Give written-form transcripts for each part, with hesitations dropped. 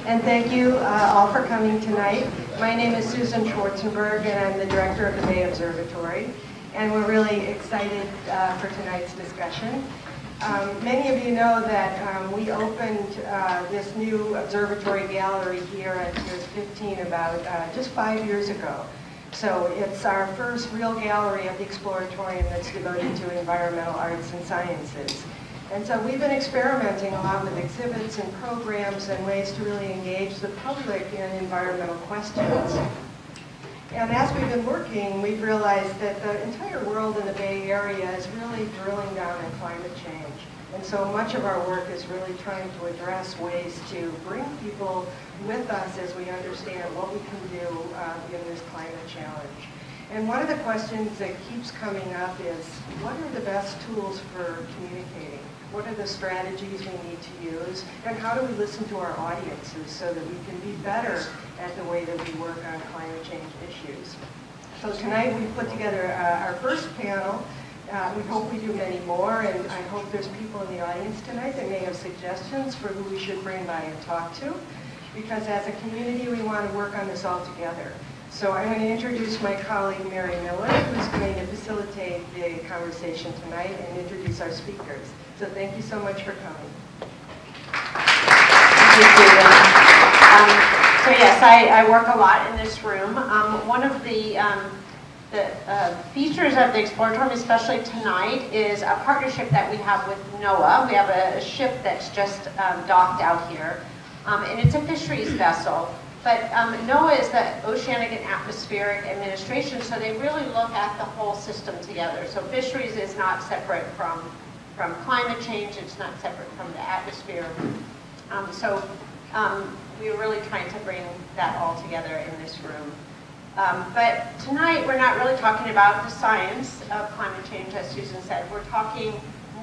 and thank you all for coming tonight. My name is Susan Schwarzenberg, and I'm the director of the Bay Observatory, and we're really excited for tonight's discussion. Many of you know that we opened this new observatory gallery here at Piers 15 about just 5 years ago. So it's our first real gallery of the Exploratorium that's devoted to environmental arts and sciences. And so we've been experimenting a lot with exhibits and programs and ways to really engage the public in environmental questions. And as we've been working, we've realized that the entire world in the Bay Area is really drilling down on climate change. And so much of our work is really trying to address ways to bring people with us as we understand what we can do in this climate challenge. And one of the questions that keeps coming up is, what are the best tools for communicating? What are the strategies we need to use? And how do we listen to our audiences so that we can be better at the way that we work on climate change issues? So tonight we put together our first panel. We hope we do many more, and I hope there's people in the audience tonight that may have suggestions for who we should bring by and talk to, because as a community we want to work on this all together. So I'm going to introduce my colleague Mary Miller, who's going to facilitate the conversation tonight and introduce our speakers. So thank you so much for coming. Thank you, Susan. So yes, I work a lot in this room. One of the features of the Exploratorium, especially tonight, is a partnership that we have with NOAA. We have a ship that's just docked out here, and it's a fisheries vessel. But NOAA is the Oceanic and Atmospheric Administration, so they really look at the whole system together. So fisheries is not separate from climate change, it's not separate from the atmosphere. We're really trying to bring that all together in this room. But tonight we're not really talking about the science of climate change, as Susan said. We're talking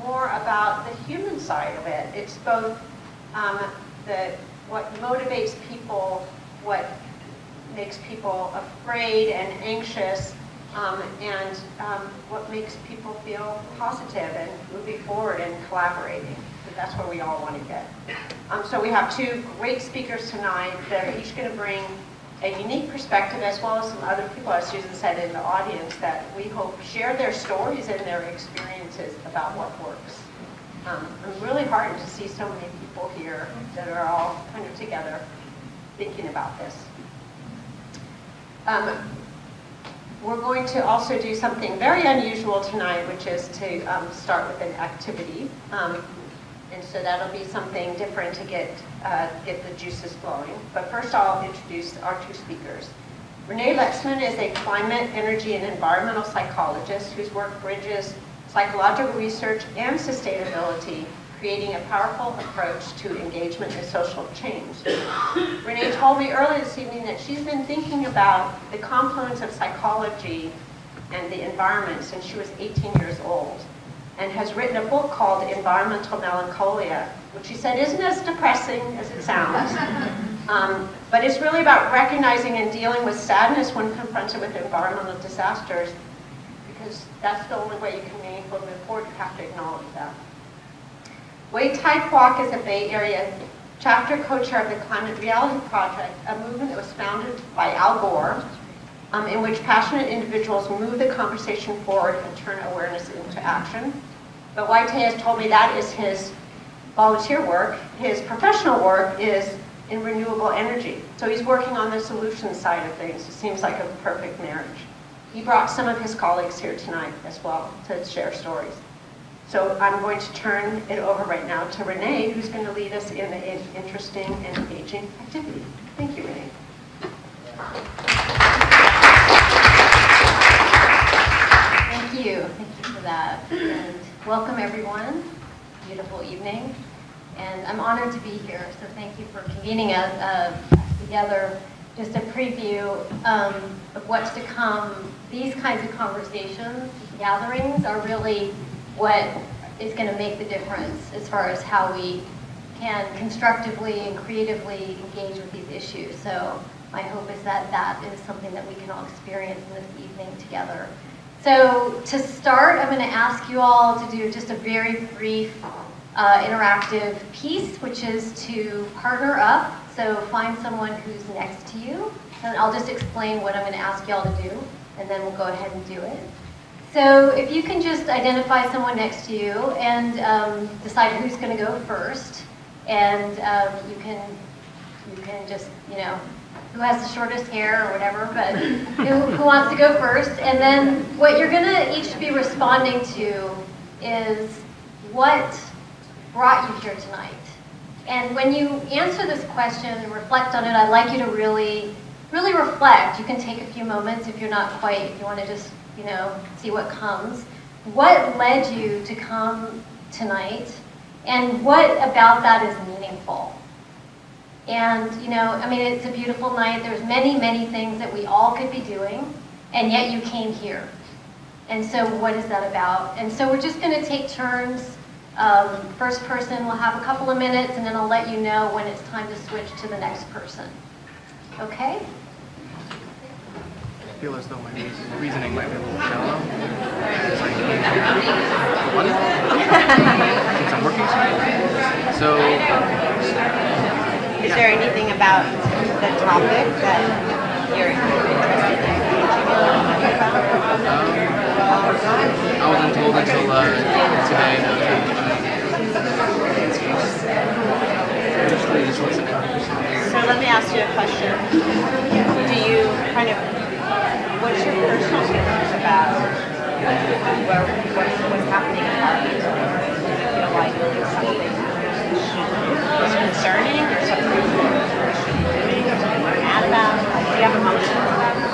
more about the human side of it. It's both what motivates people, what makes people afraid and anxious, and what makes people feel positive and moving forward and collaborating. So that's where we all want to get. So we have two great speakers tonight. They're each going to bring a unique perspective, as well as some other people, as Susan said, in the audience that we hope share their stories and their experiences about what works. I'm really heartened to see so many people here that are all kind of together thinking about this. We're going to also do something very unusual tonight, which is to start with an activity. And so that'll be something different to get the juices flowing. But first I'll introduce our two speakers. Renee Lexman is a climate, energy, and environmental psychologist whose work bridges psychological research and sustainability, creating a powerful approach to engagement and social change. Renee told me earlier this evening that she's been thinking about the confluence of psychology and the environment since she was 18 years old, and has written a book called Environmental Melancholia, which she said isn't as depressing as it sounds, but it's really about recognizing and dealing with sadness when confronted with environmental disasters, because that's the only way you can meaningfully move forward. You have to acknowledge that. Wei Tai Kwok is a Bay Area chapter co-chair of the Climate Reality Project, a movement that was founded by Al Gore, in which passionate individuals move the conversation forward and turn awareness into action. But Wei Tai has told me that is his volunteer work. His professional work is in renewable energy. So he's working on the solution side of things. It seems like a perfect marriage. He brought some of his colleagues here tonight as well to share stories. So I'm going to turn it over right now to Renee, who's going to lead us in an interesting and engaging activity. Thank you, Renee. Thank you for that. And welcome everyone. Beautiful evening. And I'm honored to be here, so thank you for convening us together. Just a preview of what's to come. These kinds of conversations, gatherings, are really what is going to make the difference as far as how we can constructively and creatively engage with these issues. So my hope is that that is something that we can all experience in this evening together. So to start, I'm going to ask you all to do just a very brief interactive piece, which is to partner up. So find someone who's next to you, and I'll just explain what I'm going to ask y'all to do, and then we'll go ahead and do it. So if you can just identify someone next to you and decide who's going to go first, and you can just, you know, who has the shortest hair or whatever, but who wants to go first. And then what you're going to each be responding to is what brought you here tonight. And when you answer this question and reflect on it, I'd like you to really reflect. You can take a few moments if you're not quite, if you want to just, you know, see what comes. What led you to come tonight? And what about that is meaningful? And, you know, I mean, it's a beautiful night. There's many, many things that we all could be doing, and yet you came here. And so what is that about? And so we're just going to take turns. First person will have a couple of minutes, and then I'll let you know when it's time to switch to the next person. Okay? I feel as though my reasoning might be a little shallow. What? Since I'm working tonight. So, is there anything about the topic that you're interested in engaging I wasn't told until today that just listening. So let me ask you a question. Do you kind of, what's your personal feelings about what's happening in Harvey? Do you feel like it's something is concerning or something you should be doing or something you're mad about? Do you have emotions about it?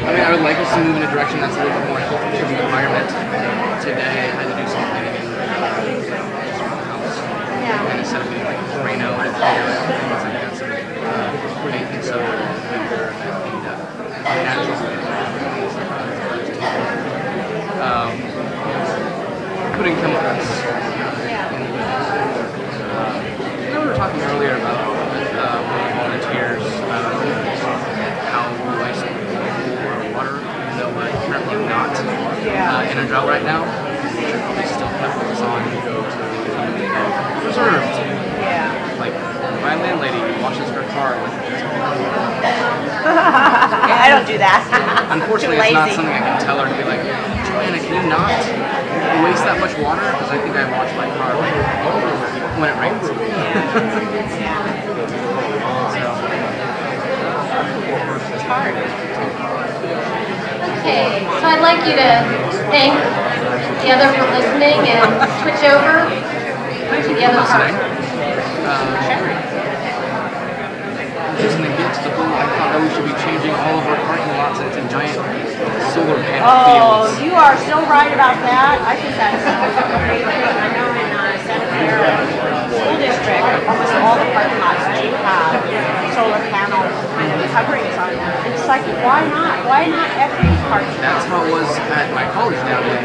I mean, I would like us to move in a direction that's a little bit more helpful to the environment. Today, I had to do something in just around the house. Yeah. And instead of being like Reno and Fire and things like that, so making so winter and natural putting chemicals in the we were talking earlier about volunteers, how we waste water, even though we're currently not in a drought right now. We should probably still focus on preserved. Like my landlady washes her car with I don't do that. Unfortunately, it's not something I can tell her to be like, Joanna, can you not waste that much water? Because I think I wash my car like when it rains. It's hard. Okay, so I'd like you to thank the other for listening and switch over to the other part. Just to get to the point, I thought that we should be changing all of our parking lots into giant solar panel fields. You are so right about that. I think that's a great thing. I know in Santa Clara School District, almost all the parking lots do have solar panel kind of coverings on them. And it's like, why not? Why not every parking lot? That's how it was at my college down in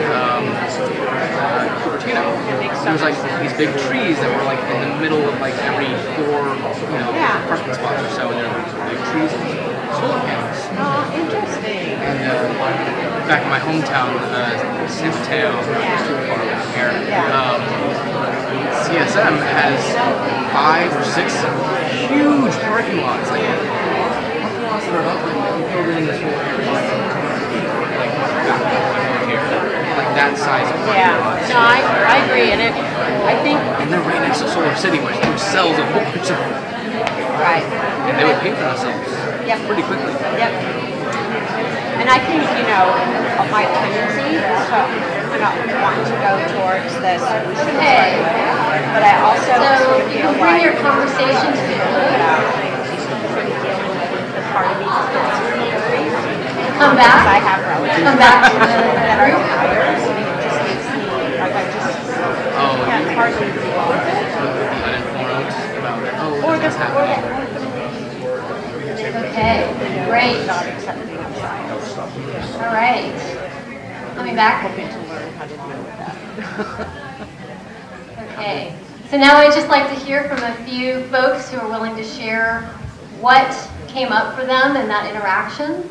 Cupertino. There was like these big trees that were like in the middle of like every 4, parking spots or so, and there were big trees and solar panels. Oh, interesting. And back in my hometown, San Mateo, not too far from here, CSM has 5 or 6 huge parking lots. Like parking lots that are up and filled in this whole area. Like back here. Like that size of parking lots. No, I agree, and I think... And they're right next to Solar City, which sells a whole bunch of... Right. And they would pay for themselves pretty quickly. Yep. And I think, you know, my tendency to kind of want to go towards the solution. Okay. But I also So you feel can bring like your conversation to the part of me Come back. I have relatives Come back to the that are group. retired, and it just makes me, like, I just can't hardly deal with it. Uninformed about it. Oh, Or that's happening. Okay, great. Not accepting of science. All right. Coming back. Hoping to learn how to deal with that. Okay. So now I'd just like to hear from a few folks who are willing to share what came up for them in that interaction.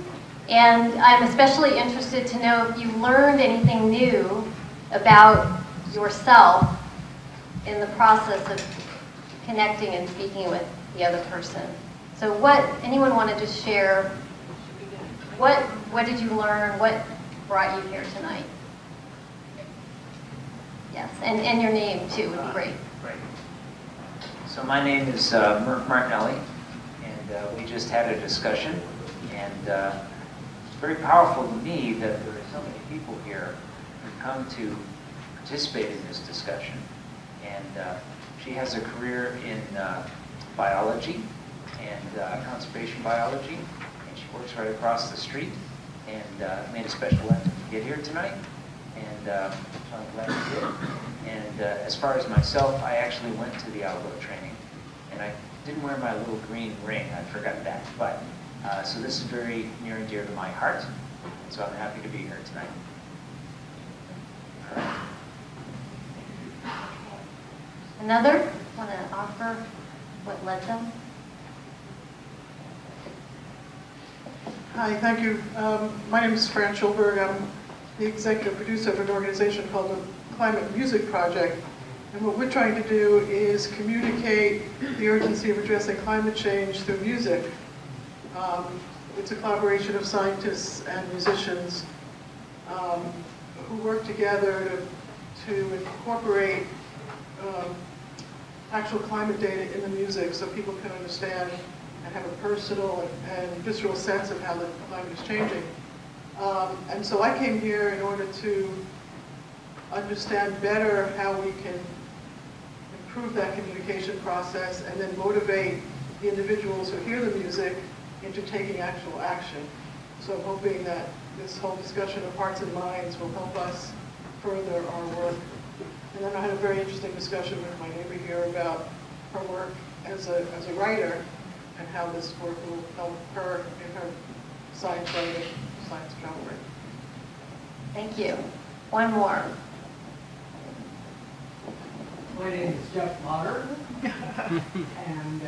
And I'm especially interested to know if you learned anything new about yourself in the process of connecting and speaking with the other person. So anyone want to just share, what did you learn? What brought you here tonight? Yes, and your name too would be great. Great. So my name is Martinelli, and we just had a discussion, and it's very powerful to me that there are so many people here who come to participate in this discussion. And she has a career in biology and conservation biology, and she works right across the street, and made a special effort to get here tonight, and so I'm glad you did. And as far as myself, I actually went to the outdoor training, and I didn't wear my little green ring. I forgot that. But so this is very near and dear to my heart, and so I'm happy to be here tonight. All right. Another want to offer what led them? Hi, thank you. My name is Fran Schulberg. I'm the executive producer of an organization called the Climate Music Project. And what we're trying to do is communicate the urgency of addressing climate change through music. It's a collaboration of scientists and musicians who work together to incorporate actual climate data in the music so people can understand and have a personal and visceral sense of how the climate is changing. And so I came here in order to understand better how we can improve that communication process and then motivate the individuals who hear the music into taking actual action. So I'm hoping that this whole discussion of hearts and minds will help us further our work. And then I had a very interesting discussion with my neighbor here about her work as a writer and how this work will help her in her science writing, science travel writing. Thank you. One more. My name is Jeff Potter, and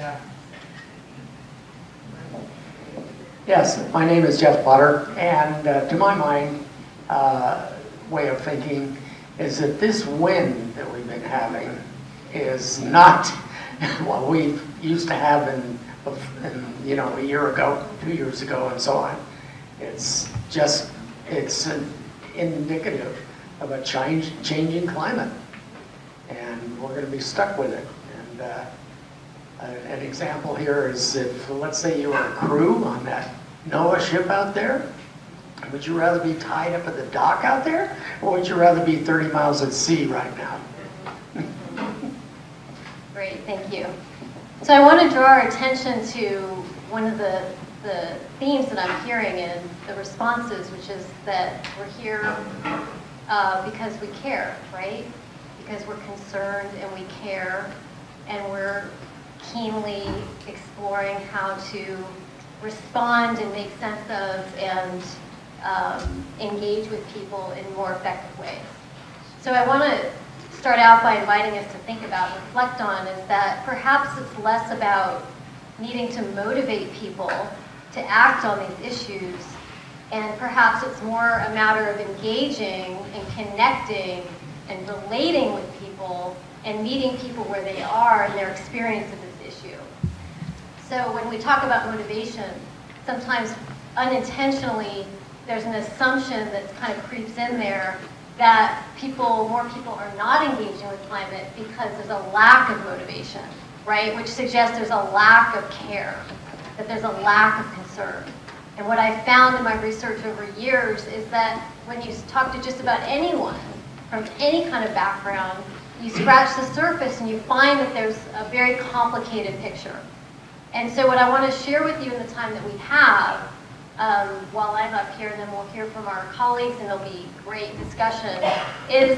yes, my name is Jeff Potter, and to my mind, way of thinking is that this wind that we've been having is not what we used to have in a year ago, 2 years ago, and so on. It's indicative of a changing climate, and we're going to be stuck with it. And an example here is if, let's say, you were a crew on that NOAA ship out there, would you rather be tied up at the dock out there, or would you rather be 30 miles at sea right now? Great, thank you. So I want to draw our attention to one of the themes that I'm hearing in the responses, which is that we're here because we care, right? Because we're concerned and we care, and we're keenly exploring how to respond and make sense of and engage with people in more effective ways. So I want to start out by inviting us to think about, reflect on, is that perhaps it's less about needing to motivate people to act on these issues, and perhaps it's more a matter of engaging and connecting and relating with people and meeting people where they are in their experience of this issue. So when we talk about motivation, sometimes unintentionally there's an assumption that kind of creeps in there that more people are not engaging with climate because there's a lack of motivation, right? Which suggests there's a lack of care, that there's a lack of concern. And what I found in my research over years is that when you talk to just about anyone from any kind of background, you scratch the surface and you find that there's a very complicated picture. And so what I want to share with you in the time that we have, while I'm up here, and then we'll hear from our colleagues and there'll be great discussion, is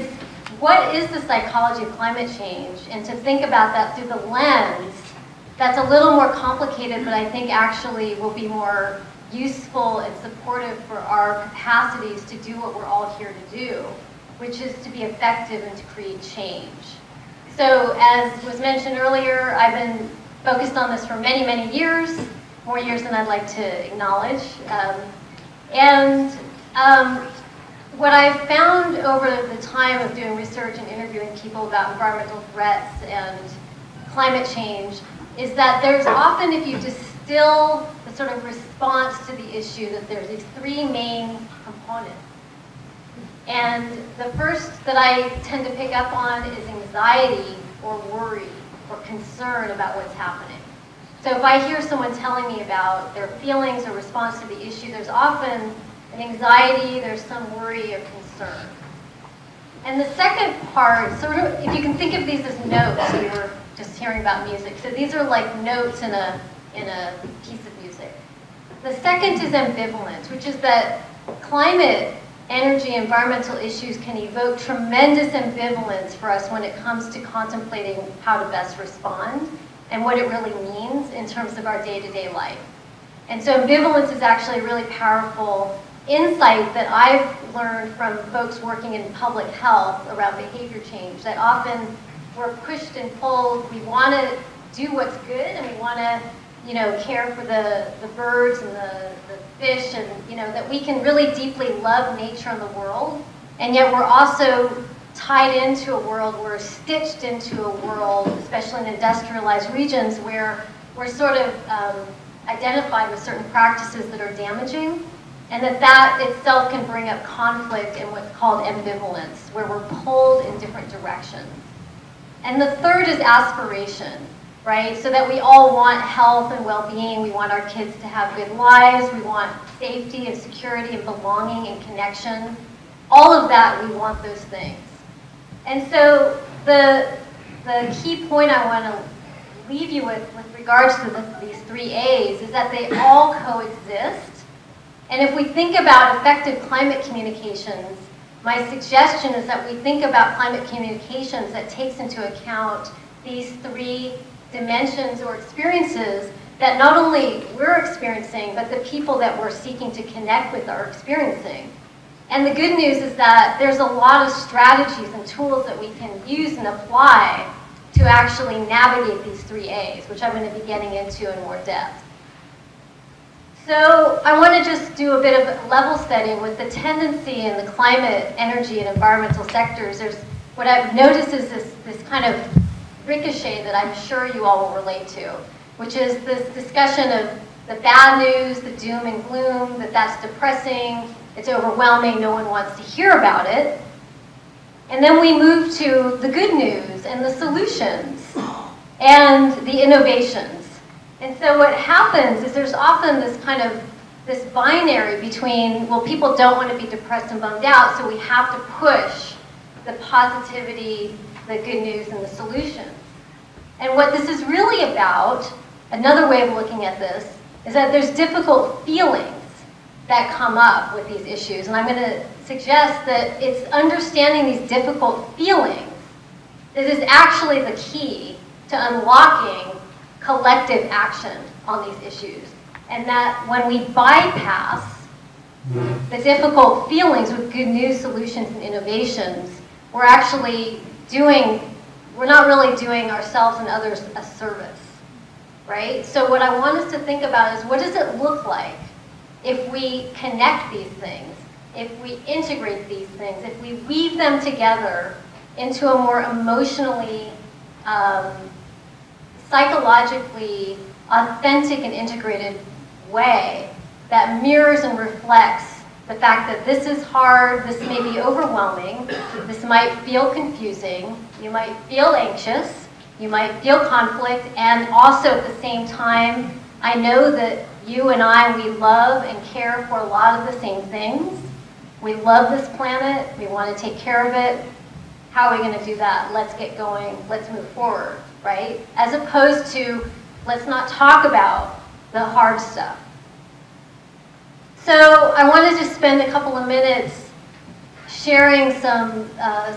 what is the psychology of climate change, and to think about that through the lens that's a little more complicated, but I think actually will be more useful and supportive for our capacities to do what we're all here to do, which is to be effective and to create change. So as was mentioned earlier, I've been focused on this for many, many years, more years than I'd like to acknowledge. what I've found over the time of doing research and interviewing people about environmental threats and climate change is that there's often, if you distill the sort of response to the issue, that there's these three main components. And the first that I tend to pick up on is anxiety or worry or concern about what's happening. So if I hear someone telling me about their feelings or response to the issue, there's often an anxiety, there's some worry or concern. And the second part, sort of, if you can think of these as notes, we were just hearing about music. So these are like notes in a piece of music. The second is ambivalence, which is that climate, energy, environmental issues can evoke tremendous ambivalence for us when it comes to contemplating how to best respond and what it really means in terms of our day-to-day life. And so ambivalence is actually a really powerful insight that I've learned from folks working in public health around behavior change, that often we're pushed and pulled. We want to do what's good, and we want to, care for the birds and the fish, and, that we can really deeply love nature and the world. And yet we're also tied into a world, we're stitched into a world, especially in industrialized regions, where we're sort of identified with certain practices that are damaging, and that itself can bring up conflict and what's called ambivalence, where we're pulled in different directions. And the third is aspiration, right? So that we all want health and well-being, we want our kids to have good lives, we want safety and security and belonging and connection. All of that, we want those things. And so the key point I want to leave you with regards to these three A's is that they all coexist. And if we think about effective climate communications, my suggestion is that we think about climate communications that takes into account these three dimensions or experiences that not only we're experiencing, but the people that we're seeking to connect with are experiencing. And the good news is that there's a lot of strategies and tools that we can use and apply to actually navigate these three A's, which I'm going to be getting into in more depth. So I want to just do a bit of level setting with the tendency in the climate, energy, and environmental sectors. What I've noticed is this kind of ricochet that I'm sure you all will relate to, which is this discussion of the bad news, the doom and gloom, that's depressing, it's overwhelming, no one wants to hear about it. And then we move to the good news and the solutions and the innovations. And so what happens is there's often this kind of this binary between, well, people don't want to be depressed and bummed out, so we have to push the positivity, the good news, and the solutions. And what this is really about, another way of looking at this, is that there's difficult feelings that come up with these issues. And I'm going to suggest that it's understanding these difficult feelings that is actually the key to unlocking collective action on these issues. And that when we bypass the difficult feelings with good news, solutions, and innovations, we're actually we're not really doing ourselves and others a service, right? So what I want us to think about is, what does it look like if we connect these things, if we integrate these things, if we weave them together into a more emotionally, psychologically authentic and integrated way that mirrors and reflects the fact that this is hard, this may be overwhelming, this might feel confusing, you might feel anxious, you might feel conflict, and also at the same time, I know that you and I, we love and care for a lot of the same things. We love this planet, we want to take care of it. How are we going to do that? Let's get going, let's move forward, right? As opposed to, let's not talk about the hard stuff. So I wanted to spend a couple of minutes sharing some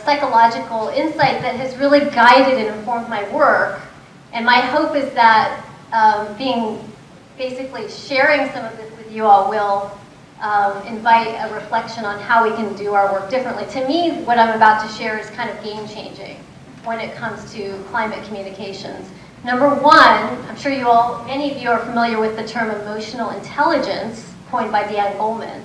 psychological insight that has really guided and informed my work. And my hope is that basically sharing some of this with you all will invite a reflection on how we can do our work differently. To me, what I'm about to share is kind of game-changing when it comes to climate communications. Number one, I'm sure many of you are familiar with the term emotional intelligence, coined by Dan Goleman.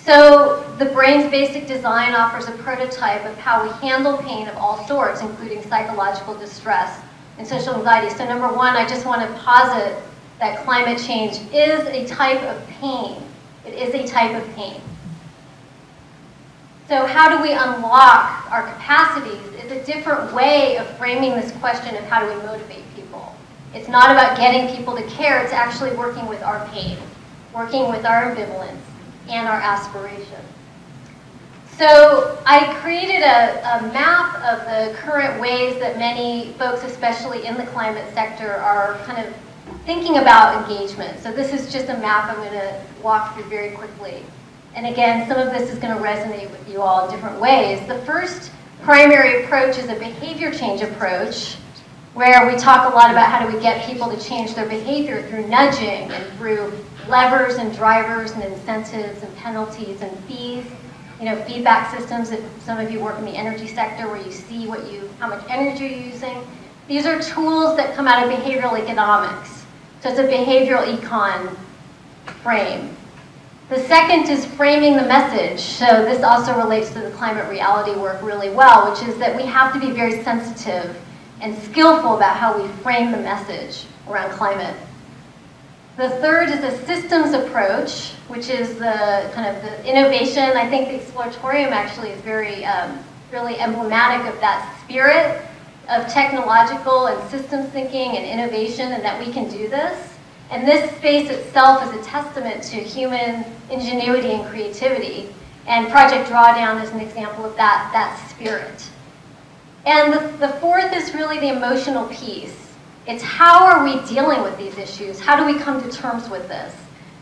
So the brain's basic design offers a prototype of how we handle pain of all sorts, including psychological distress and social anxiety. So number one, I just want to posit that climate change is a type of pain. It is a type of pain. So how do we unlock our capacities is a different way of framing this question of how do we motivate people. It's not about getting people to care, it's actually working with our pain, working with our ambivalence and our aspiration. So I created a map of the current ways that many folks, especially in the climate sector, are kind of thinking about engagement. So this is just a map I'm going to walk through very quickly. And again, some of this is going to resonate with you all in different ways. The first primary approach is a behavior change approach, where we talk a lot about how do we get people to change their behavior through nudging and through levers and drivers and incentives and penalties and fees. You know, feedback systems, if some of you work in the energy sector where you see how much energy you're using. These are tools that come out of behavioral economics. So it's a behavioral econ frame. The second is framing the message. So this also relates to the climate reality work really well, which is that we have to be very sensitive and skillful about how we frame the message around climate. The third is a systems approach, which is the kind of the innovation. I think the Exploratorium actually is very, really emblematic of that spirit of technological and systems thinking and innovation, and that we can do this. And this space itself is a testament to human ingenuity and creativity. And Project Drawdown is an example of that spirit. And the fourth is really the emotional piece. It's how are we dealing with these issues? How do we come to terms with this?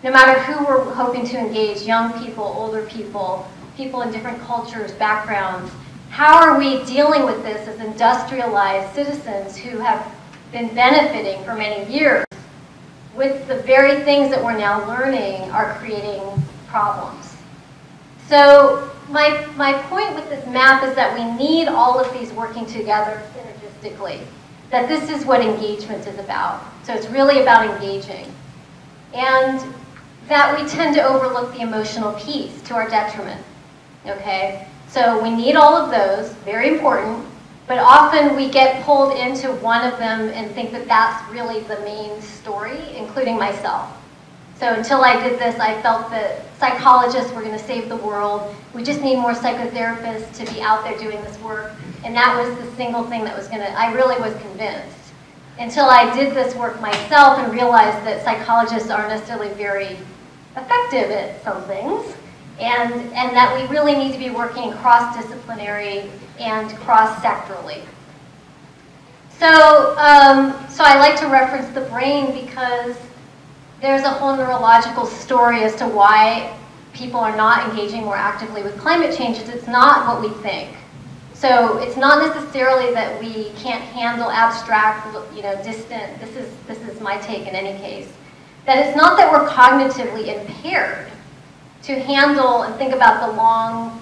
No matter who we're hoping to engage, young people, older people, people in different cultures, backgrounds, how are we dealing with this as industrialized citizens who have been benefiting for many years with the very things that we're now learning are creating problems? So my point with this map is that we need all of these working together synergistically. That this is what engagement is about. So it's really about engaging. And that we tend to overlook the emotional piece to our detriment, okay? So we need all of those, very important, but often we get pulled into one of them and think that that's really the main story, including myself. So until I did this, I felt that psychologists were going to save the world. We just need more psychotherapists to be out there doing this work. And that was the single thing that was going to, I really was convinced. Until I did this work myself and realized that psychologists aren't necessarily very effective at some things. And that we really need to be working cross-disciplinary and cross-sectorally. So I like to reference the brain because there's a whole neurological story as to why people are not engaging more actively with climate change. It's not what we think. So it's not necessarily that we can't handle abstract, distant, this is my take in any case, that it's not that we're cognitively impaired to handle and think about the long,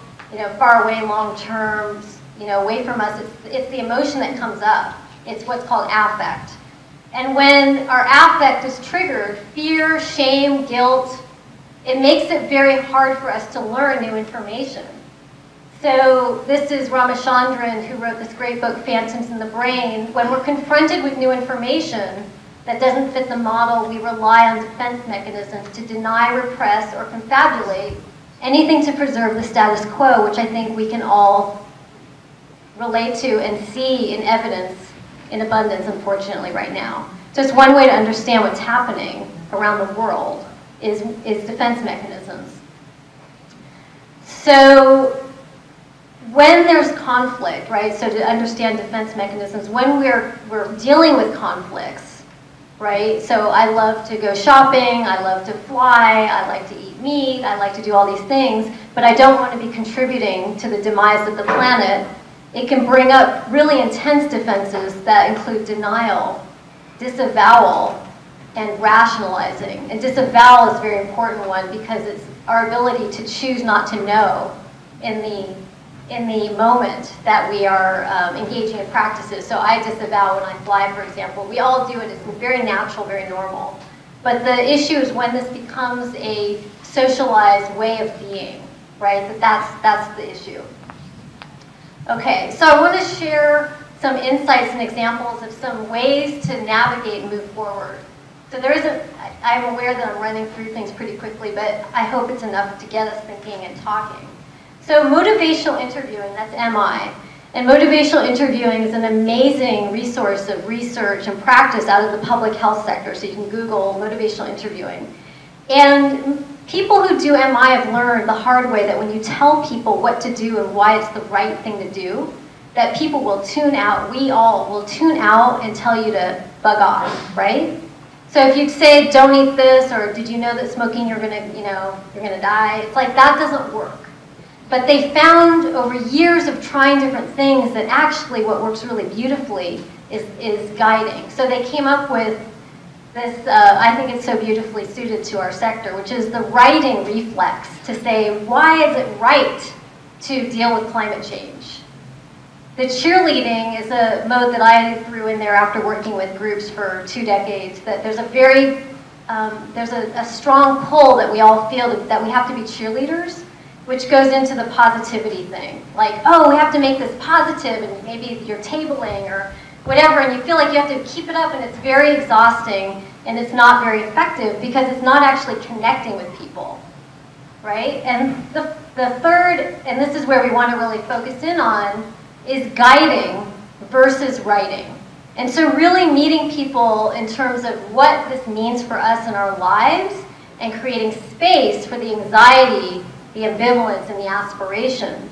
far away, long terms, away from us. It's the emotion that comes up. It's what's called affect. And when our affect is triggered, fear, shame, guilt, it makes it very hard for us to learn new information. So this is Ramachandran, who wrote this great book, Phantoms in the Brain. When we're confronted with new information that doesn't fit the model, we rely on defense mechanisms to deny, repress, or confabulate anything to preserve the status quo, which I think we can all relate to and see in evidence in abundance, unfortunately, right now. So it's one way to understand what's happening around the world is defense mechanisms. So when there's conflict, right, so to understand defense mechanisms, when we're dealing with conflicts, right, so I love to go shopping, I love to fly, I like to eat meat, I like to do all these things, but I don't want to be contributing to the demise of the planet. It can bring up really intense defenses that include denial, disavowal, and rationalizing. And disavowal is a very important one because it's our ability to choose not to know in the moment that we are engaging in practices. So I disavow when I fly, for example. We all do it. It's very natural, very normal. But the issue is when this becomes a socialized way of being, right? That's the issue. Okay, so I want to share some insights and examples of some ways to navigate and move forward. So I'm aware that I'm running through things pretty quickly, but I hope it's enough to get us thinking and talking. So motivational interviewing, that's MI. And motivational interviewing is an amazing resource of research and practice out of the public health sector. So you can Google motivational interviewing. And people who do MI have learned the hard way that when you tell people what to do and why it's the right thing to do, that people will tune out. We all will tune out and tell you to bug off, right? So if you say, don't eat this, or did you know that smoking you're gonna die? It's like, that doesn't work. But they found over years of trying different things that actually what works really beautifully is guiding. So they came up with this, I think it's so beautifully suited to our sector, which is the righting reflex, to say, why is it right to deal with climate change? The cheerleading is a mode that I threw in there after working with groups for 2 decades, that there's a strong pull that we all feel that we have to be cheerleaders, which goes into the positivity thing. Like, oh, we have to make this positive, and maybe you're tabling or whatever, and you feel like you have to keep it up, and it's very exhausting, and it's not very effective because it's not actually connecting with people, right? And the third, and this is where we want to really focus in on, is guiding versus writing. And so really meeting people in terms of what this means for us in our lives and creating space for the anxiety, the ambivalence, and the aspiration.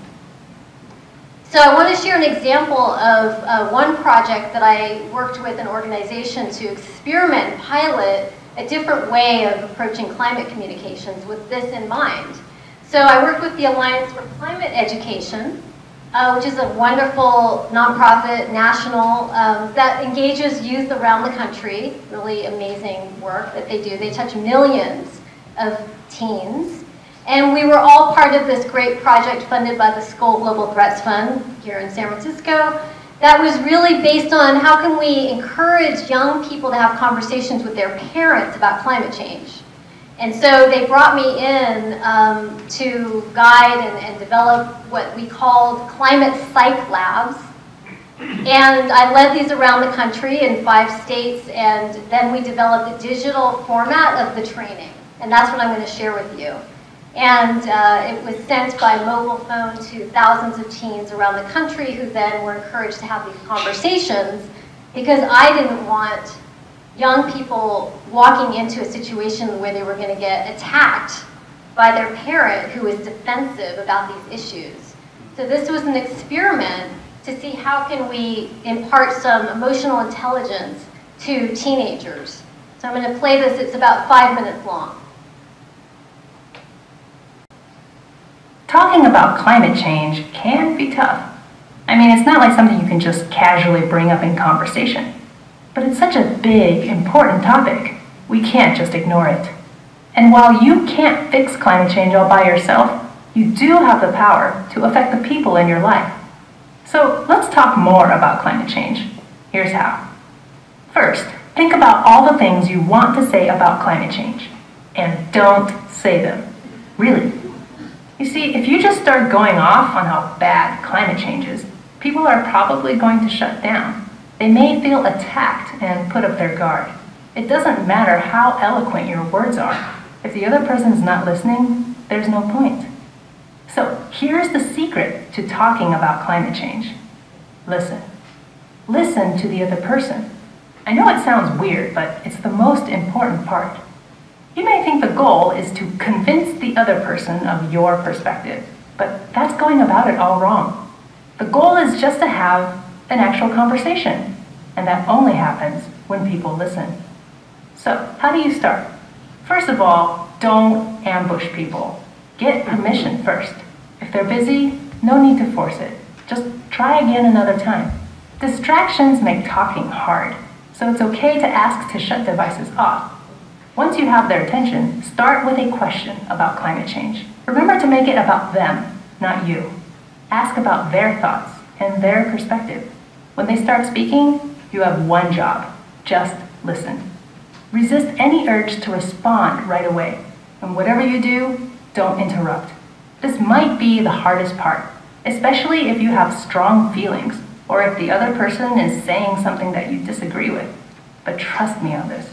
So I want to share an example of one project that I worked with an organization to experiment and pilot a different way of approaching climate communications with this in mind. So I worked with the Alliance for Climate Education, which is a wonderful nonprofit, national, that engages youth around the country. Really amazing work that they do. They touch millions of teens. And we were all part of this great project funded by the Skoll Global Threats Fund here in San Francisco that was really based on how can we encourage young people to have conversations with their parents about climate change. And so they brought me in to guide and develop what we called climate psych labs. And I led these around the country in 5 states, and then we developed a digital format of the training. And that's what I'm going to share with you. And it was sent by mobile phone to thousands of teens around the country who then were encouraged to have these conversations, because I didn't want young people walking into a situation where they were going to get attacked by their parent who was defensive about these issues. So this was an experiment to see how can we impart some emotional intelligence to teenagers. So I'm going to play this. It's about 5 minutes long. Talking about climate change can be tough. I mean, it's not like something you can just casually bring up in conversation. But it's such a big, important topic, we can't just ignore it. And while you can't fix climate change all by yourself, you do have the power to affect the people in your life. So let's talk more about climate change. Here's how. First, think about all the things you want to say about climate change, and don't say them. Really. You see, if you just start going off on how bad climate change is, people are probably going to shut down. They may feel attacked and put up their guard. It doesn't matter how eloquent your words are. If the other person's not listening, there's no point. So here's the secret to talking about climate change. Listen. Listen to the other person. I know it sounds weird, but it's the most important part. You may think the goal is to convince the other person of your perspective, but that's going about it all wrong. The goal is just to have an actual conversation, and that only happens when people listen. So, how do you start? First of all, don't ambush people. Get permission first. If they're busy, no need to force it. Just try again another time. Distractions make talking hard, so it's okay to ask to shut devices off. Once you have their attention, start with a question about climate change. Remember to make it about them, not you. Ask about their thoughts and their perspective. When they start speaking, you have one job: just listen. Resist any urge to respond right away. And whatever you do, don't interrupt. This might be the hardest part, especially if you have strong feelings or if the other person is saying something that you disagree with. But trust me on this.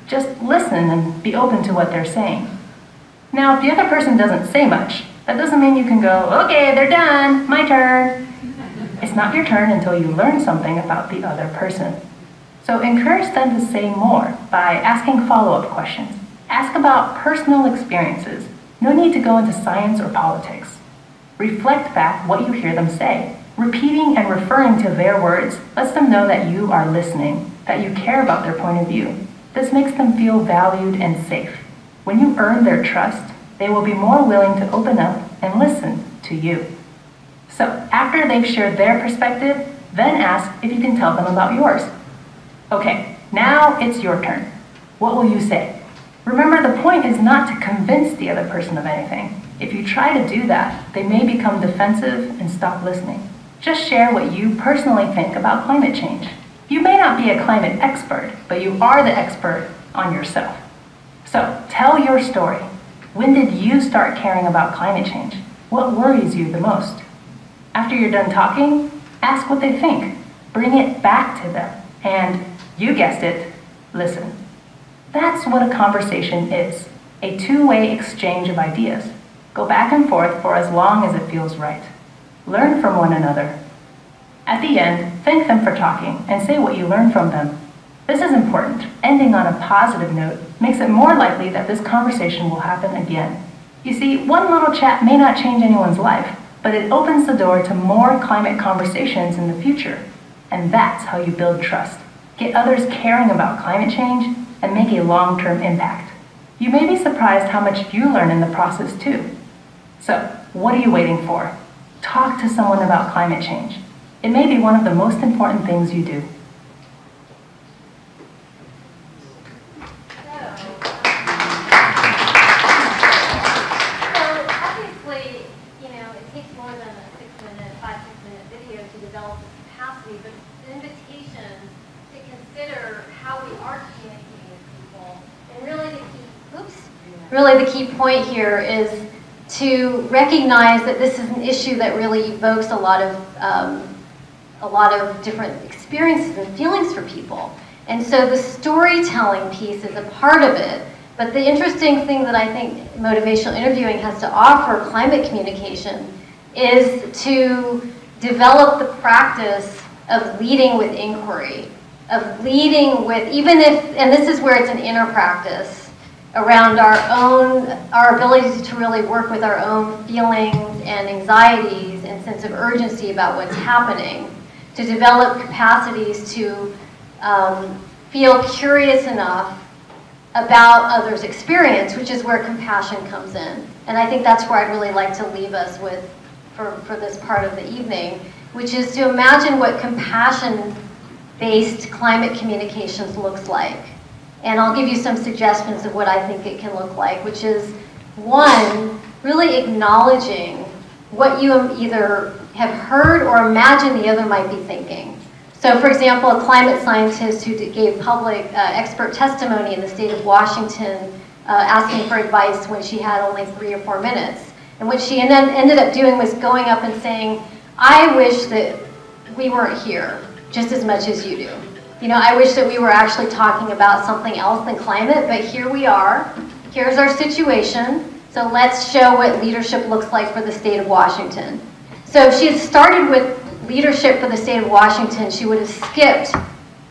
Just listen and be open to what they're saying. Now, if the other person doesn't say much, that doesn't mean you can go, okay, they're done, my turn. It's not your turn until you learn something about the other person. So encourage them to say more by asking follow-up questions. Ask about personal experiences. No need to go into science or politics. Reflect back what you hear them say. Repeating and referring to their words lets them know that you are listening, that you care about their point of view. This makes them feel valued and safe. When you earn their trust, they will be more willing to open up and listen to you. So after they've shared their perspective, then ask if you can tell them about yours. Okay, now it's your turn. What will you say? Remember, the point is not to convince the other person of anything. If you try to do that, they may become defensive and stop listening. Just share what you personally think about climate change. You may not be a climate expert, but you are the expert on yourself. So tell your story. When did you start caring about climate change? What worries you the most? After you're done talking, ask what they think. Bring it back to them. And you guessed it, listen. That's what a conversation is, a two-way exchange of ideas. Go back and forth for as long as it feels right. Learn from one another. At the end, thank them for talking and say what you learned from them. This is important. Ending on a positive note makes it more likely that this conversation will happen again. You see, one little chat may not change anyone's life, but it opens the door to more climate conversations in the future. And that's how you build trust. Get others caring about climate change and make a long-term impact. You may be surprised how much you learn in the process too. So, what are you waiting for? Talk to someone about climate change. It may be one of the most important things you do. Really the key point here is to recognize that this is an issue that really evokes a lot of different experiences and feelings for people. And so the storytelling piece is a part of it. But the interesting thing that I think motivational interviewing has to offer climate communication is to develop the practice of leading with inquiry, of leading with, even if, and this is where it's an inner practice, around our ability to really work with our own feelings and anxieties and sense of urgency about what's happening, to develop capacities to feel curious enough about others' experience, which is where compassion comes in. And I think that's where I'd really like to leave us with for this part of the evening, which is to imagine what compassion-based climate communications looks like. And I'll give you some suggestions of what I think it can look like, which is, one, really acknowledging what you either have heard or imagine the other might be thinking. So for example, a climate scientist who gave public expert testimony in the state of Washington asking for advice when she had only 3 or 4 minutes. And what she ended up doing was going up and saying, I wish that we weren't here just as much as you do. You know, I wish that we were actually talking about something else than climate, but here we are. Here's our situation. So let's show what leadership looks like for the state of Washington. So if she had started with leadership for the state of Washington, she would have skipped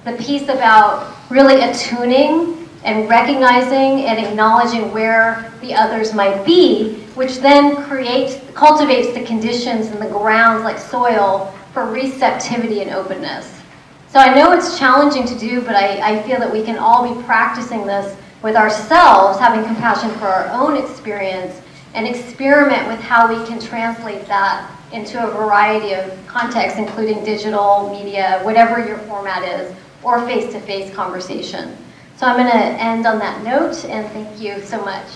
the piece about really attuning and recognizing and acknowledging where the others might be, which then cultivates the conditions and the grounds like soil for receptivity and openness. So I know it's challenging to do, but I feel that we can all be practicing this with ourselves, having compassion for our own experience, and experiment with how we can translate that into a variety of contexts, including digital, media, whatever your format is, or face-to-face conversation. So I'm going to end on that note, and thank you so much.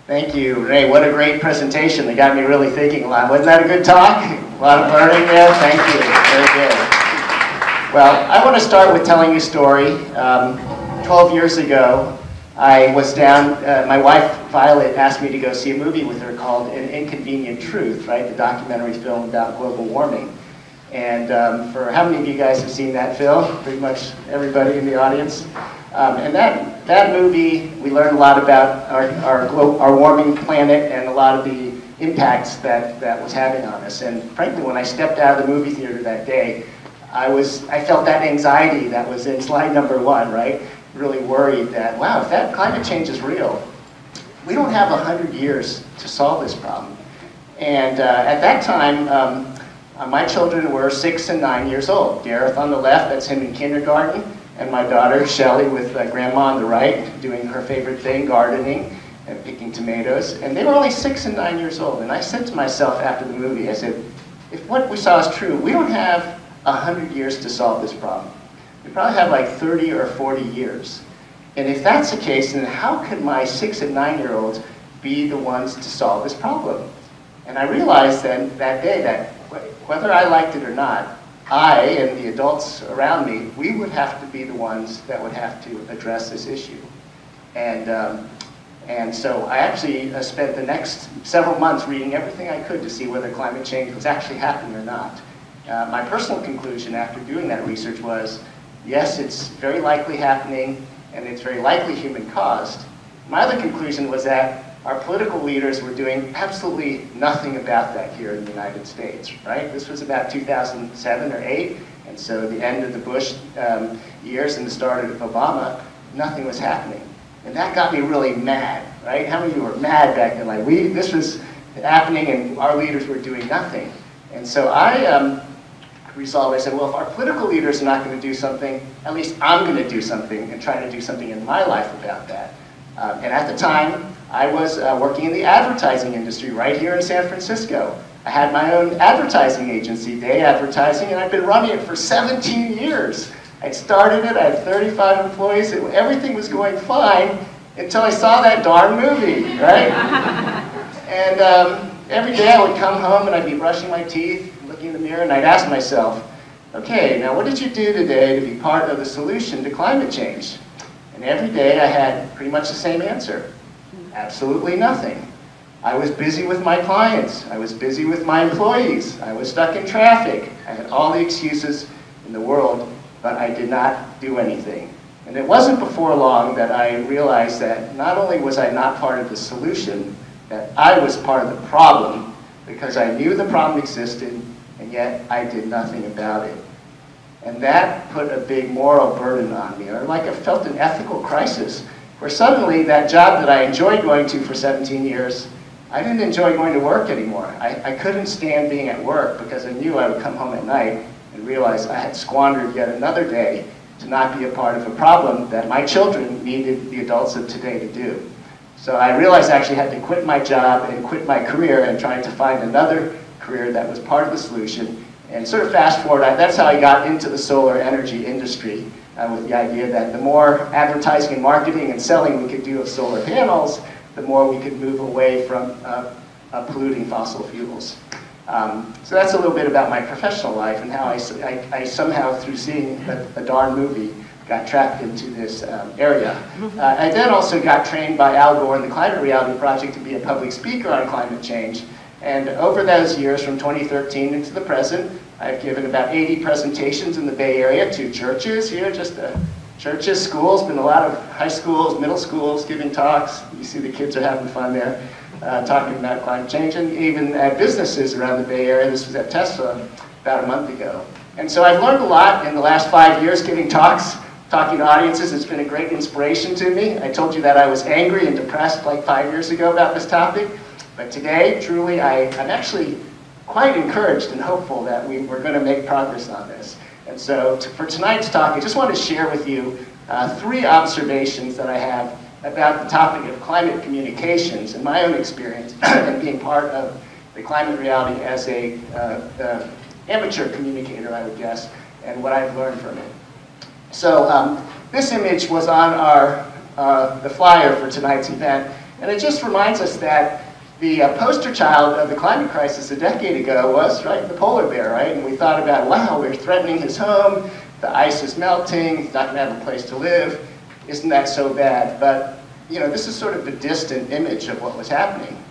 Thank you, Renee. What a great presentation. They got me really thinking a lot. Wasn't that a good talk? A lot of learning there. Thank you. Very good. Well, I want to start with telling you a story. 12 years ago, I was down, my wife Violet asked me to go see a movie with her called An Inconvenient Truth, right? The documentary film about global warming. And for how many of you guys have seen that film? Pretty much everybody in the audience. And that movie, we learned a lot about our warming planet and a lot of the impacts that was having on us. And frankly, when I stepped out of the movie theater that day, I felt that anxiety that was in slide number 1, right? Really worried that, wow, if that climate change is real, we don't have 100 years to solve this problem. And at that time, my children were 6 and 9 years old. Gareth on the left, that's him in kindergarten, and my daughter Shelley with grandma on the right, doing her favorite thing, gardening and picking tomatoes. And they were only 6 and 9 years old. And I said to myself after the movie, I said, if what we saw is true, we don't have 100 years to solve this problem. We probably have like 30 or 40 years. And if that's the case, then how could my 6 and 9-year-olds be the ones to solve this problem? And I realized then that day that whether I liked it or not, I and the adults around me, we would have to be the ones that would have to address this issue. And so I actually spent the next several months reading everything I could to see whether climate change was actually happening or not. My personal conclusion after doing that research was, yes, it's very likely happening, and it's very likely human-caused. My other conclusion was that our political leaders were doing absolutely nothing about that here in the United States, right? This was about 2007 or 8, and so the end of the Bush years and the start of Obama, nothing was happening. And that got me really mad, right? How many of you were mad back then? Like, this was happening and our leaders were doing nothing. And so I resolved, I said, well, if our political leaders are not going to do something, at least I'm going to do something and try to do something in my life about that. And at the time, I was working in the advertising industry right here in San Francisco. I had my own advertising agency, Day Advertising, and I've been running it for 17 years. I'd started it, I had 35 employees, everything was going fine until I saw that darn movie, right? And every day I would come home and I'd be brushing my teeth, looking in the mirror, and I'd ask myself, okay, now what did you do today to be part of the solution to climate change? And every day I had pretty much the same answer. Absolutely nothing. I was busy with my clients. I was busy with my employees. I was stuck in traffic. I had all the excuses in the world, but I did not do anything. And it wasn't before long that I realized that not only was I not part of the solution, that I was part of the problem, because I knew the problem existed, and yet I did nothing about it. And that put a big moral burden on me, or like I felt an ethical crisis, where suddenly that job that I enjoyed going to for 17 years, I didn't enjoy going to work anymore. I couldn't stand being at work because I knew I would come home at night and realize I had squandered yet another day to not be a part of a problem that my children needed the adults of today to do. So I realized I actually had to quit my job and quit my career and try to find another career that was part of the solution. And sort of fast forward, that's how I got into the solar energy industry with the idea that the more advertising and marketing and selling we could do of solar panels, the more we could move away from polluting fossil fuels. So that's a little bit about my professional life and how I somehow, through seeing a darn movie, got trapped into this area. I then also got trained by Al Gore in the Climate Reality Project to be a public speaker on climate change. And over those years, from 2013 into the present, I've given about 80 presentations in the Bay Area to churches here, just churches, schools, been a lot of high schools, middle schools giving talks. You see the kids are having fun there, talking about climate change, and even at businesses around the Bay Area. This was at Tesla about a month ago. And so I've learned a lot in the last 5 years giving talks, talking to audiences. It's been a great inspiration to me. I told you that I was angry and depressed like 5 years ago about this topic. But today, truly, I'm actually quite encouraged and hopeful that we're going to make progress on this. And so for tonight's talk, I just want to share with you 3 observations that I have about the topic of climate communications and my own experience and being part of the climate reality as a amateur communicator, I would guess, and what I've learned from it. So this image was on the flyer for tonight's event. And it just reminds us that the poster child of the climate crisis a decade ago was, right, the polar bear, right? And we thought about, wow, we're threatening his home, the ice is melting, he's not going to have a place to live. Isn't that so bad? But, you know, this is sort of the distant image of what was happening.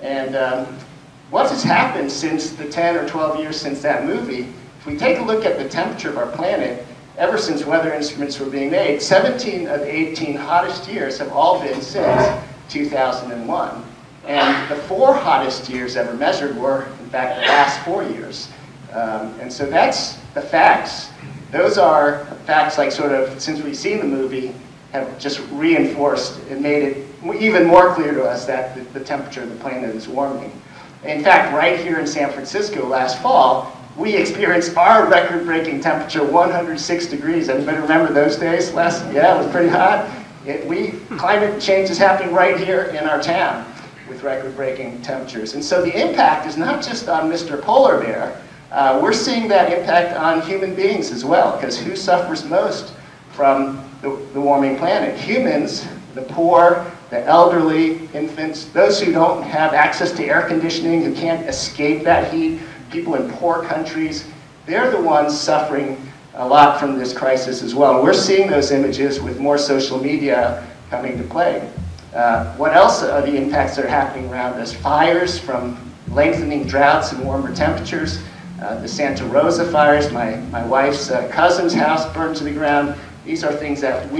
And what has happened since the 10 or 12 years since that movie, if we take a look at the temperature of our planet, ever since weather instruments were being made, 17 of the 18 hottest years have all been since 2001. And the 4 hottest years ever measured were, in fact, the last 4 years. And so that's the facts. Those are facts like sort of, since we've seen the movie, have just reinforced and made it even more clear to us that the temperature of the planet is warming. In fact, right here in San Francisco last fall, we experienced our record-breaking temperature, 106 degrees. Anybody remember those days? Yeah, it was pretty hot. Climate change is happening right here in our town with record-breaking temperatures. And so the impact is not just on Mr. Polar Bear. We're seeing that impact on human beings as well, because who suffers most from the warming planet? Humans, the poor, the elderly, infants, those who don't have access to air conditioning, who can't escape that heat, people in poor countries, they're the ones suffering a lot from this crisis as well. And we're seeing those images with more social media coming to play. What else are the impacts that are happening around us? Fires from lengthening droughts and warmer temperatures. The Santa Rosa fires, my wife's cousin's house burned to the ground. These are things that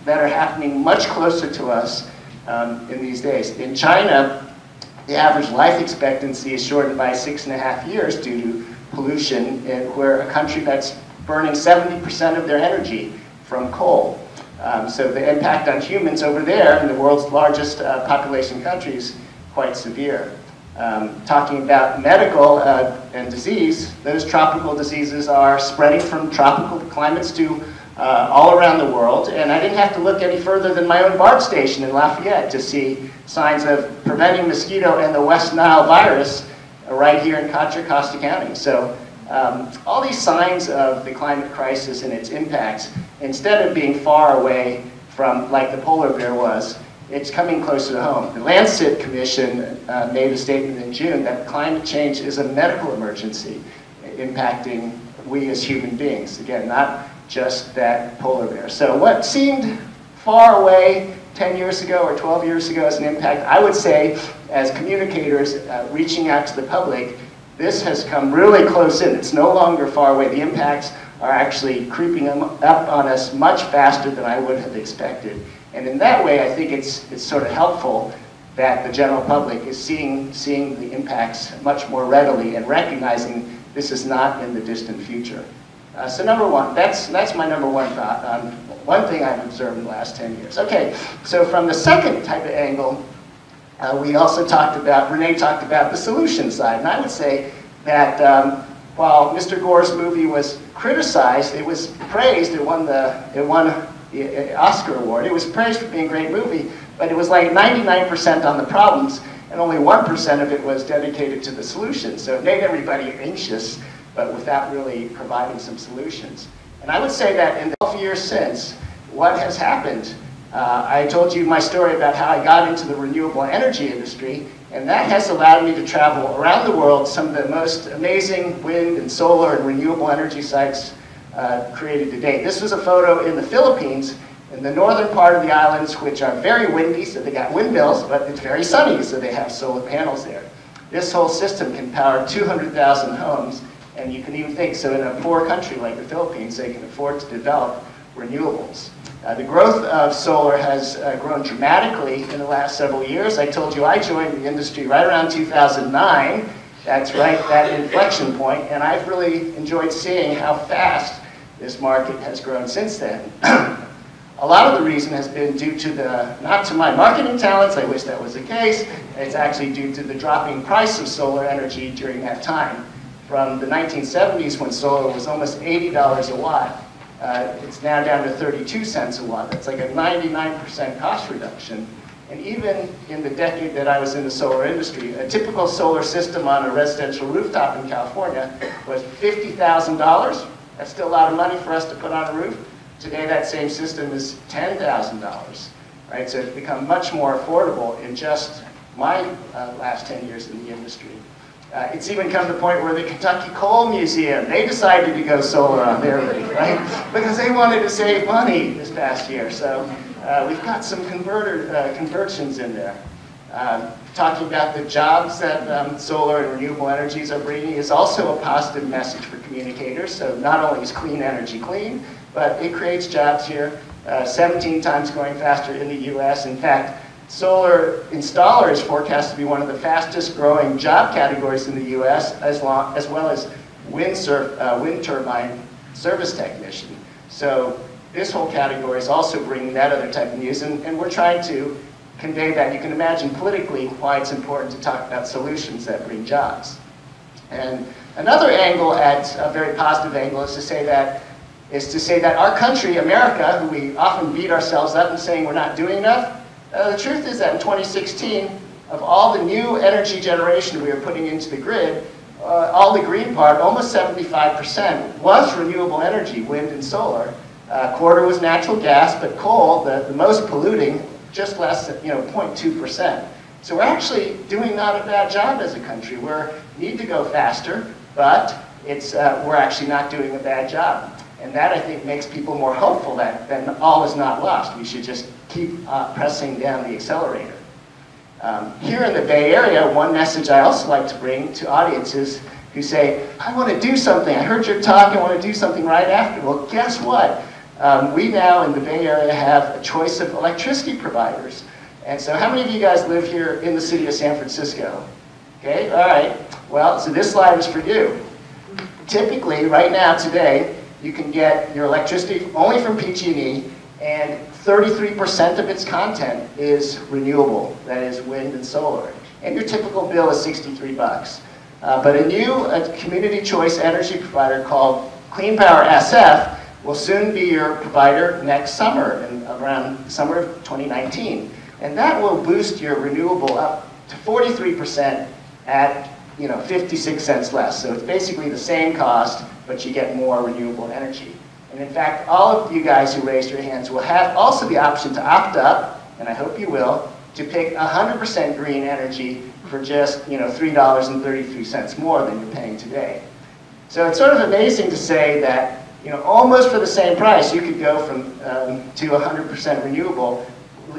are happening much closer to us in these days. In China, the average life expectancy is shortened by 6.5 years due to pollution, and we're a country that's burning 70% of their energy from coal. So the impact on humans over there in the world's largest population countries quite severe. Talking about medical and disease, those tropical diseases are spreading from tropical climates to all around the world, and I didn't have to look any further than my own BART station in Lafayette to see signs of preventing mosquito and the West Nile virus right here in Contra Costa County. So all these signs of the climate crisis and its impacts, instead of being far away from like the polar bear was, it's coming closer to home. The Lancet Commission made a statement in June that climate change is a medical emergency impacting we as human beings. Again, not just that polar bear. So what seemed far away 10 years ago or 12 years ago as an impact, I would say as communicators reaching out to the public, this has come really close in. It's no longer far away. The impacts are actually creeping up on us much faster than I would have expected. And in that way, I think it's sort of helpful that the general public is seeing the impacts much more readily and recognizing this is not in the distant future. So number one, that's my number one thought on one thing I've observed in the last 10 years. Okay, so from the second type of angle, we also Renee talked about the solution side. And I would say that while Mr. Gore's movie was criticized, it was praised. It won the Oscar award. It was praised for being a great movie, but it was like 99% on the problems, and only 1% of it was dedicated to the solutions. So it made everybody anxious, but without really providing some solutions. And I would say that in the 12 years since, what has happened? I told you my story about how I got into the renewable energy industry, and that has allowed me to travel around the world, some of the most amazing wind and solar and renewable energy sites created to date. This was a photo in the Philippines, in the northern part of the islands, which are very windy, so they got windmills, but it's very sunny, so they have solar panels there. This whole system can power 200,000 homes, and you can even think, so in a poor country like the Philippines, they can afford to develop renewables. The growth of solar has grown dramatically in the last several years. I told you I joined the industry right around 2009. That's right, that inflection point, and I've really enjoyed seeing how fast this market has grown since then. A lot of the reason has been due to not to my marketing talents, I wish that was the case, it's actually due to the dropping price of solar energy during that time. From the 1970s, when solar was almost $80 a watt, it's now down to 32 cents a watt. That's like a 99% cost reduction. And even in the decade that I was in the solar industry, a typical solar system on a residential rooftop in California was $50,000. That's still a lot of money for us to put on a roof. Today, that same system is $10,000. right? So it's become much more affordable in just my last 10 years in the industry. It's even come to the point where the Kentucky Coal Museum, they decided to go solar on their roof, right? Because they wanted to save money this past year. So we've got some conversions in there. Talking about the jobs that solar and renewable energies are bringing is also a positive message for communicators. So not only is clean energy clean, but it creates jobs here, 17 times going faster in the US. In fact, solar installer is forecast to be one of the fastest growing job categories in the US, as well as wind turbine service technician. So this whole category is also bringing that other type of news, and we're trying to convey that. You can imagine politically why it's important to talk about solutions that bring jobs. And another angle, a very positive angle, is to say that our country, America, who we often beat ourselves up and saying we're not doing enough, the truth is that in 2016, of all the new energy generation we are putting into the grid, all the green part, almost 75%, was renewable energy, wind and solar. A quarter was natural gas, but coal, the most polluting, just less than 0.2%. So we're actually doing not a bad job as a country. We need to go faster, but we're actually not doing a bad job. And that, I think, makes people more hopeful that all is not lost. We should just keep pressing down the accelerator. Here in the Bay Area, one message I also like to bring to audiences who say, I want to do something. I heard your talk, I want to do something right after. Well, guess what? We now in the Bay Area have a choice of electricity providers. And so how many of you guys live here in the city of San Francisco? Okay, all right. Well, so this slide is for you. Typically, right now, today, you can get your electricity only from PG&E, and 33% of its content is renewable, that is wind and solar. And your typical bill is 63 bucks. But a new community choice energy provider called Clean Power SF will soon be your provider next summer, around summer of 2019. And that will boost your renewable up to 43% at 56 cents less. So it's basically the same cost, but you get more renewable energy. And in fact, all of you guys who raised your hands will have also the option to opt up, and I hope you will, to pick 100% green energy for just $3.33 more than you're paying today. So it's sort of amazing to say that almost for the same price, you could go from to 100% renewable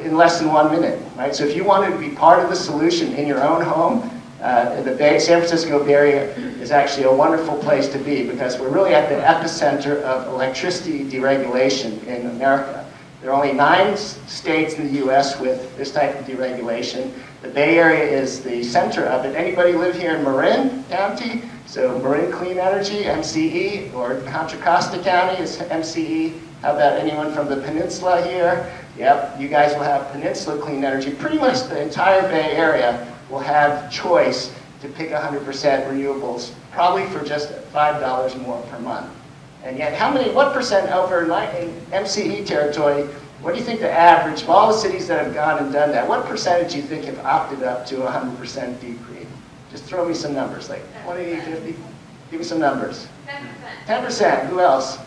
in less than 1 minute, right? So if you wanted to be part of the solution in your own home, the San Francisco Bay Area is actually a wonderful place to be because we're really at the epicenter of electricity deregulation in America. There are only 9 states in the US with this type of deregulation. The Bay Area is the center of it. Anybody live here in Marin County? So Marin Clean Energy, MCE, or Contra Costa County is MCE. How about anyone from the peninsula here? Yep, you guys will have Peninsula Clean Energy. Pretty much the entire Bay Area will have choice to pick 100% renewables, probably for just $5 more per month. And yet, what percent over in MCE territory, what do you think the average, of all the cities that have gone and done that, what percentage do you think have opted up to 100% deep green? Just throw me some numbers, like 20, 50? Give me some numbers. 10%. 10%, who else?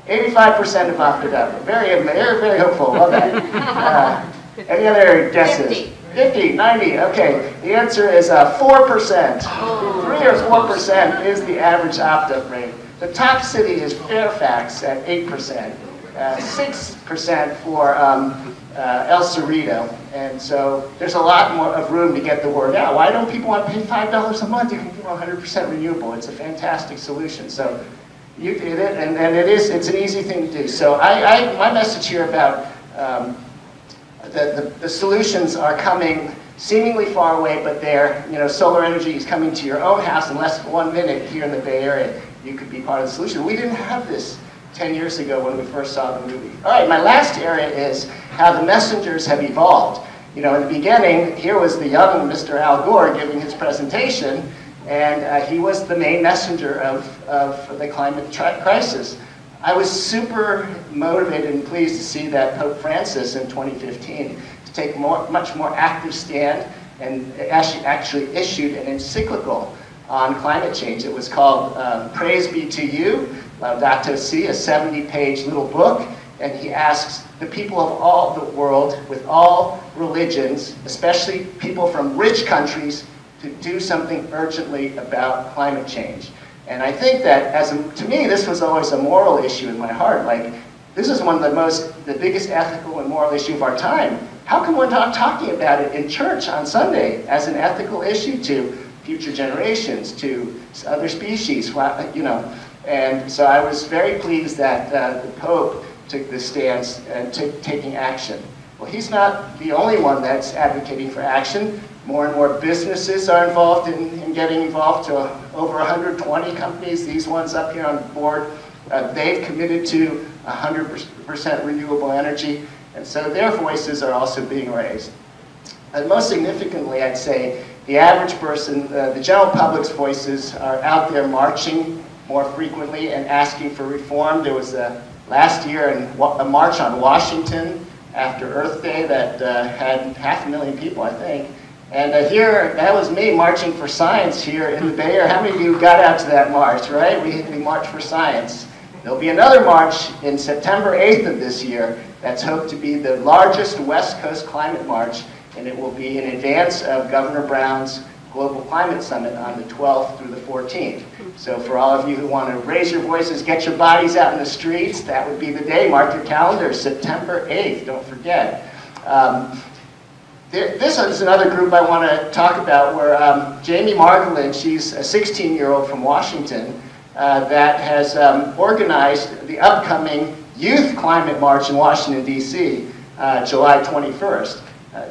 85% have opted up. Very, very hopeful, love that. Any other guesses? 50, 90, okay. The answer is 4%. 3 or 4% is the average opt-up rate. The top city is Fairfax at 8%, 6% for El Cerrito. And so there's a lot more of room to get the word out. Why don't people want to pay $5 a month? You can get 100% renewable. It's a fantastic solution. So you did it, and it's an easy thing to do. So my message here about the solutions are coming seemingly far away, but they're, solar energy is coming to your own house in less than 1 minute here in the Bay Area. You could be part of the solution. We didn't have this 10 years ago when we first saw the movie. All right, my last area is how the messengers have evolved. In the beginning, here was the young Mr. Al Gore giving his presentation, and he was the main messenger of the climate crisis. I was super motivated and pleased to see that Pope Francis in 2015 to take much more active stand and actually issued an encyclical on climate change. It was called Praise Be to You, Laudato Si, a 70-page little book, and he asks the people of all the world, with all religions, especially people from rich countries, to do something urgently about climate change. And I think that, to me, this was always a moral issue in my heart. Like, this is one of the biggest ethical and moral issue of our time. How come we're not talking about it in church on Sunday as an ethical issue to future generations, to other species, you know? And so I was very pleased that the Pope took this stance and taking action. Well, he's not the only one that's advocating for action. More and more businesses are involved in getting involved. To over 120 companies, these ones up here on the board, they've committed to 100% renewable energy, and so their voices are also being raised. And most significantly, I'd say, the average person, the general public's voices are out there marching more frequently and asking for reform. There was last year a march on Washington after Earth Day that had 500,000 people, I think. And here, that was me marching for science here in the Bay Area. How many of you got out to that march, right? We marched for science. There'll be another march in September 8th of this year that's hoped to be the largest West Coast climate march, and it will be in advance of Governor Brown's Global Climate Summit on the 12th through the 14th. So for all of you who want to raise your voices, get your bodies out in the streets, that would be the day. Mark your calendars, September 8th, don't forget. This is another group I want to talk about where Jamie Margolin, she's a 16-year-old from Washington that has organized the upcoming Youth Climate March in Washington, D.C., July 21st.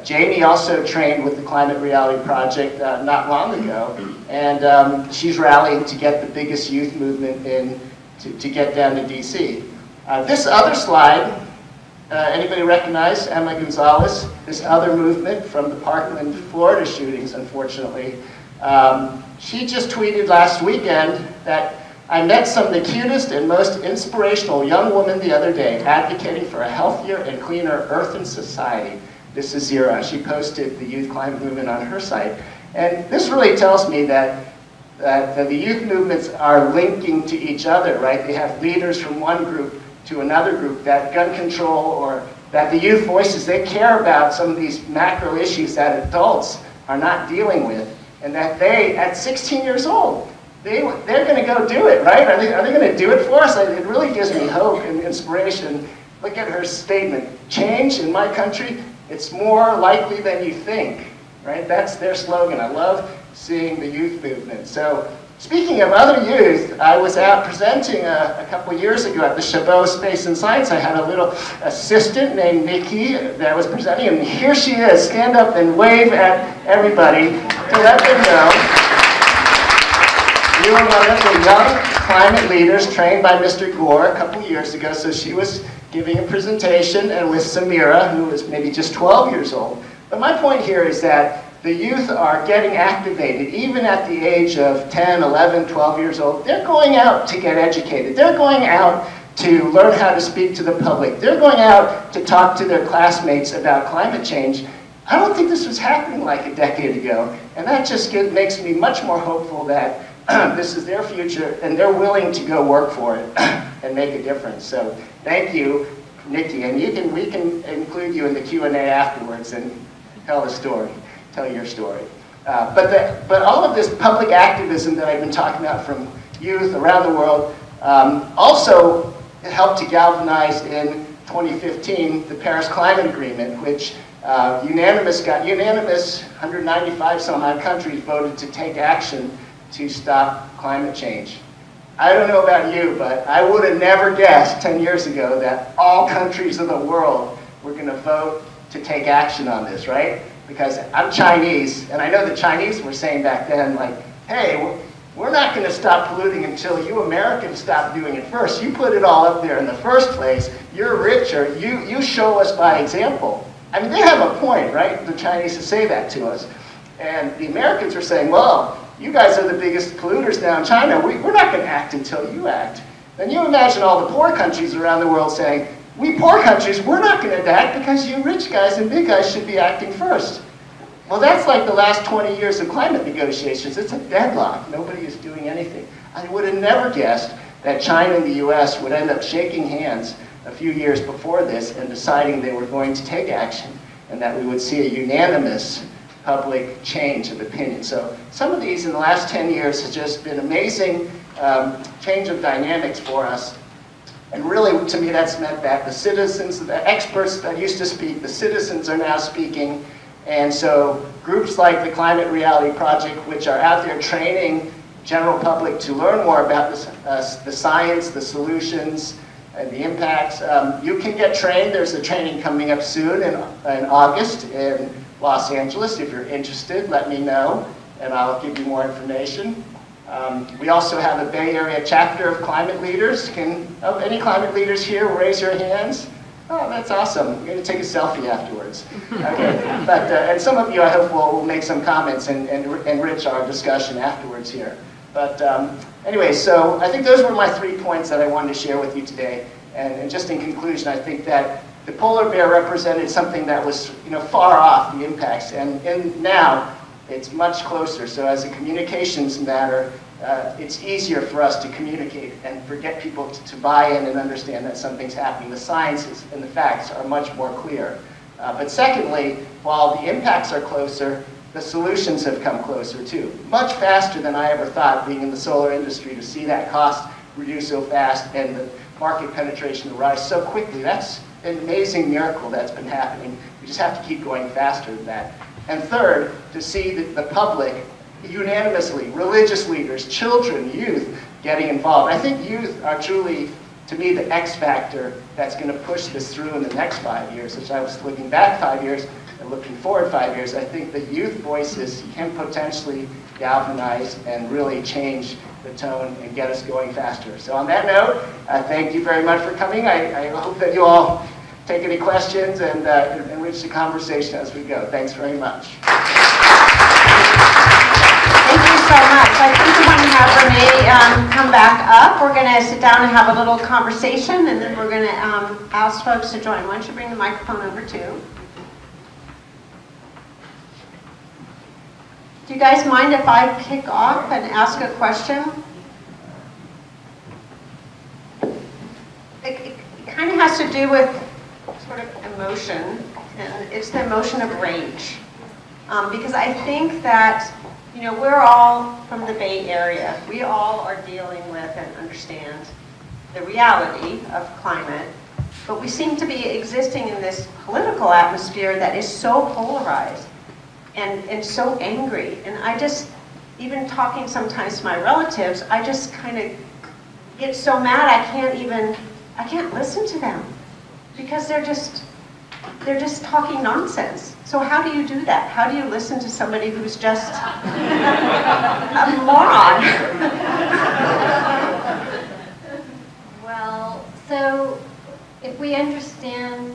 Jamie also trained with the Climate Reality Project not long ago, and she's rallying to get the biggest youth movement to get down to D.C. This other slide, anybody recognize Emma Gonzalez? This other movement from the Parkland, Florida shootings, unfortunately. She just tweeted last weekend that I met some of the cutest and most inspirational young women the other day advocating for a healthier and cleaner earth and society. This is Zira. She posted the youth climate movement on her site. And this really tells me that the youth movements are linking to each other, right? They have leaders from one group to another group, that gun control or that the youth voices, they care about some of these macro issues that adults are not dealing with, and that they, at 16 years old, they're going to go do it, right? Are they going to do it for us? It really gives me hope and inspiration. Look at her statement. Change in my country, it's more likely than you think, right? That's their slogan. I love seeing the youth movement. So speaking of other youth, I was out presenting a couple years ago at the Chabot Space and Science. I had a little assistant named Nikki that was presenting, and here she is. Stand up and wave at everybody to let them know you were one of the young climate leaders trained by Mr. Gore a couple years ago. So she was giving a presentation, and with Samira, who was maybe just 12 years old. But my point here is that the youth are getting activated, even at the age of 10, 11, 12 years old. They're going out to get educated. They're going out to learn how to speak to the public. They're going out to talk to their classmates about climate change. I don't think this was happening like a decade ago, and that just makes me much more hopeful that this is their future, and they're willing to go work for it and make a difference. So thank you, Nikki, and we can include you in the Q&A afterwards and tell the story. Tell your story. But all of this public activism that I've been talking about from youth around the world also helped to galvanize in 2015 the Paris Climate Agreement, which got unanimous, 195 some odd countries voted to take action to stop climate change. I don't know about you, but I would have never guessed 10 years ago that all countries of the world were going to vote to take action on this, right? Because I'm Chinese, and I know the Chinese were saying back then, like, hey, we're not going to stop polluting until you Americans stop doing it first. You put it all up there in the first place. You're richer. You show us by example. I mean, they have a point, right? The Chinese to say that to us. And the Americans are saying, well, you guys are the biggest polluters now in China. We're not going to act until you act. Then you imagine all the poor countries around the world saying, we poor countries, we're not going to act because you rich guys and big guys should be acting first. Well, that's like the last 20 years of climate negotiations. It's a deadlock. Nobody is doing anything. I would have never guessed that China and the US would end up shaking hands a few years before this and deciding they were going to take action and that we would see a unanimous public change of opinion. So some of these in the last 10 years has just been amazing change of dynamics for us. And really, to me, that's meant that the citizens, the experts that used to speak, the citizens are now speaking. And so groups like the Climate Reality Project, which are out there training general public to learn more about the science, the solutions, and the impacts. You can get trained. There's a training coming up soon in August in Los Angeles. If you're interested, let me know, and I'll give you more information. We also have a Bay Area chapter of climate leaders. Any climate leaders here, raise your hands. Oh, that's awesome. We're going to take a selfie afterwards. Okay, and some of you, I hope, will make some comments and enrich our discussion afterwards here. But anyway, so I think those were my 3 points that I wanted to share with you today. And just in conclusion, I think that the polar bear represented something that was, far off the impacts, and now it's much closer. So as a communications matter, it's easier for us to communicate and for get people to buy in and understand that something's happening. The sciences and the facts are much more clear. But secondly, while the impacts are closer, the solutions have come closer too. Much faster than I ever thought, being in the solar industry, to see that cost reduce so fast and the market penetration rise so quickly. That's an amazing miracle that's been happening. We just have to keep going faster than that. And third, to see the public unanimously, religious leaders, children, youth, getting involved. I think youth are truly, to me, the X factor that's going to push this through in the next 5 years. Which I was looking back 5 years and looking forward 5 years. I think the youth voices can potentially galvanize and really change the tone and get us going faster. So on that note, thank you very much for coming. I hope that you all take any questions and enrich the conversation as we go. Thanks very much. Thank you so much. I think we want to have Renee come back up. We're going to sit down and have a little conversation, and then we're going to ask folks to join. Why don't you bring the microphone over too? Do you guys mind if I kick off and ask a question? It kind of has to do with sort of emotion, and it's the emotion of rage. Because I think that, we're all from the Bay Area. We all are dealing with and understand the reality of climate, but we seem to be existing in this political atmosphere that is so polarized and so angry. And I just, even talking sometimes to my relatives, I just kind of get so mad I can't listen to them because they're just talking nonsense. So how do you do that? How do you listen to somebody who's just a moron? Well, so if we understand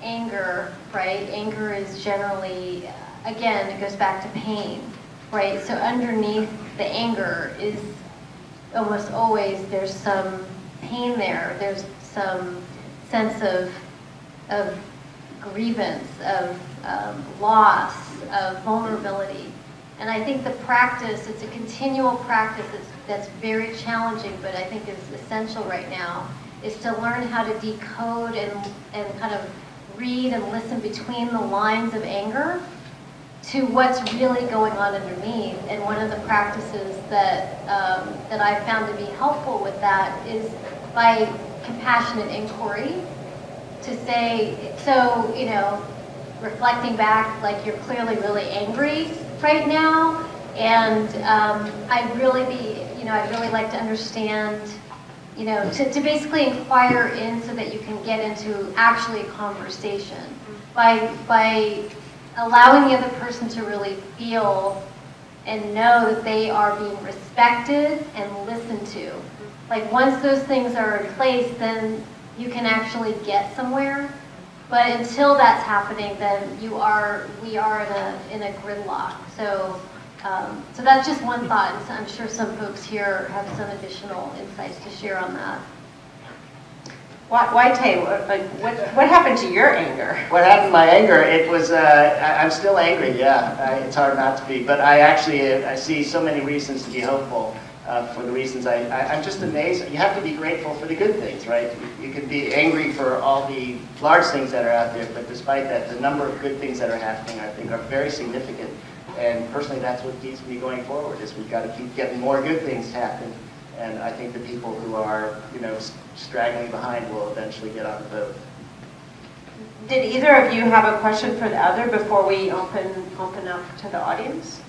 anger, right? Anger is generally, again, it goes back to pain, right? So underneath the anger is almost always there's some pain there. There's some sense of grievance, of loss, of vulnerability. And I think the practice, it's a continual practice that's very challenging, but I think is essential right now, is to learn how to decode and kind of read and listen between the lines of anger to what's really going on underneath. And one of the practices that I found to be helpful with that is by compassionate inquiry, to say, so, reflecting back, like you're clearly really angry right now, and I'd really like to understand, to basically inquire in so that you can get into actually a conversation by allowing the other person to really feel and know that they are being respected and listened to. Like once those things are in place, then you can actually get somewhere. But until that's happening, then we are in a gridlock. So that's just one thought. And I'm sure some folks here have some additional insights to share on that. Why, Tay, what happened to your anger? What happened to my anger? It was, I'm still angry, yeah. It's hard not to be. But I see so many reasons to be hopeful. for the reasons I'm just amazed. You have to be grateful for the good things, right? You can be angry for all the large things that are out there, but despite that, the number of good things that are happening, I think, are very significant. And personally, that's what keeps me going forward, is we've got to keep getting more good things to happen. And I think the people who are, straggling behind will eventually get on the boat. Did either of you have a question for the other before we open up to the audience?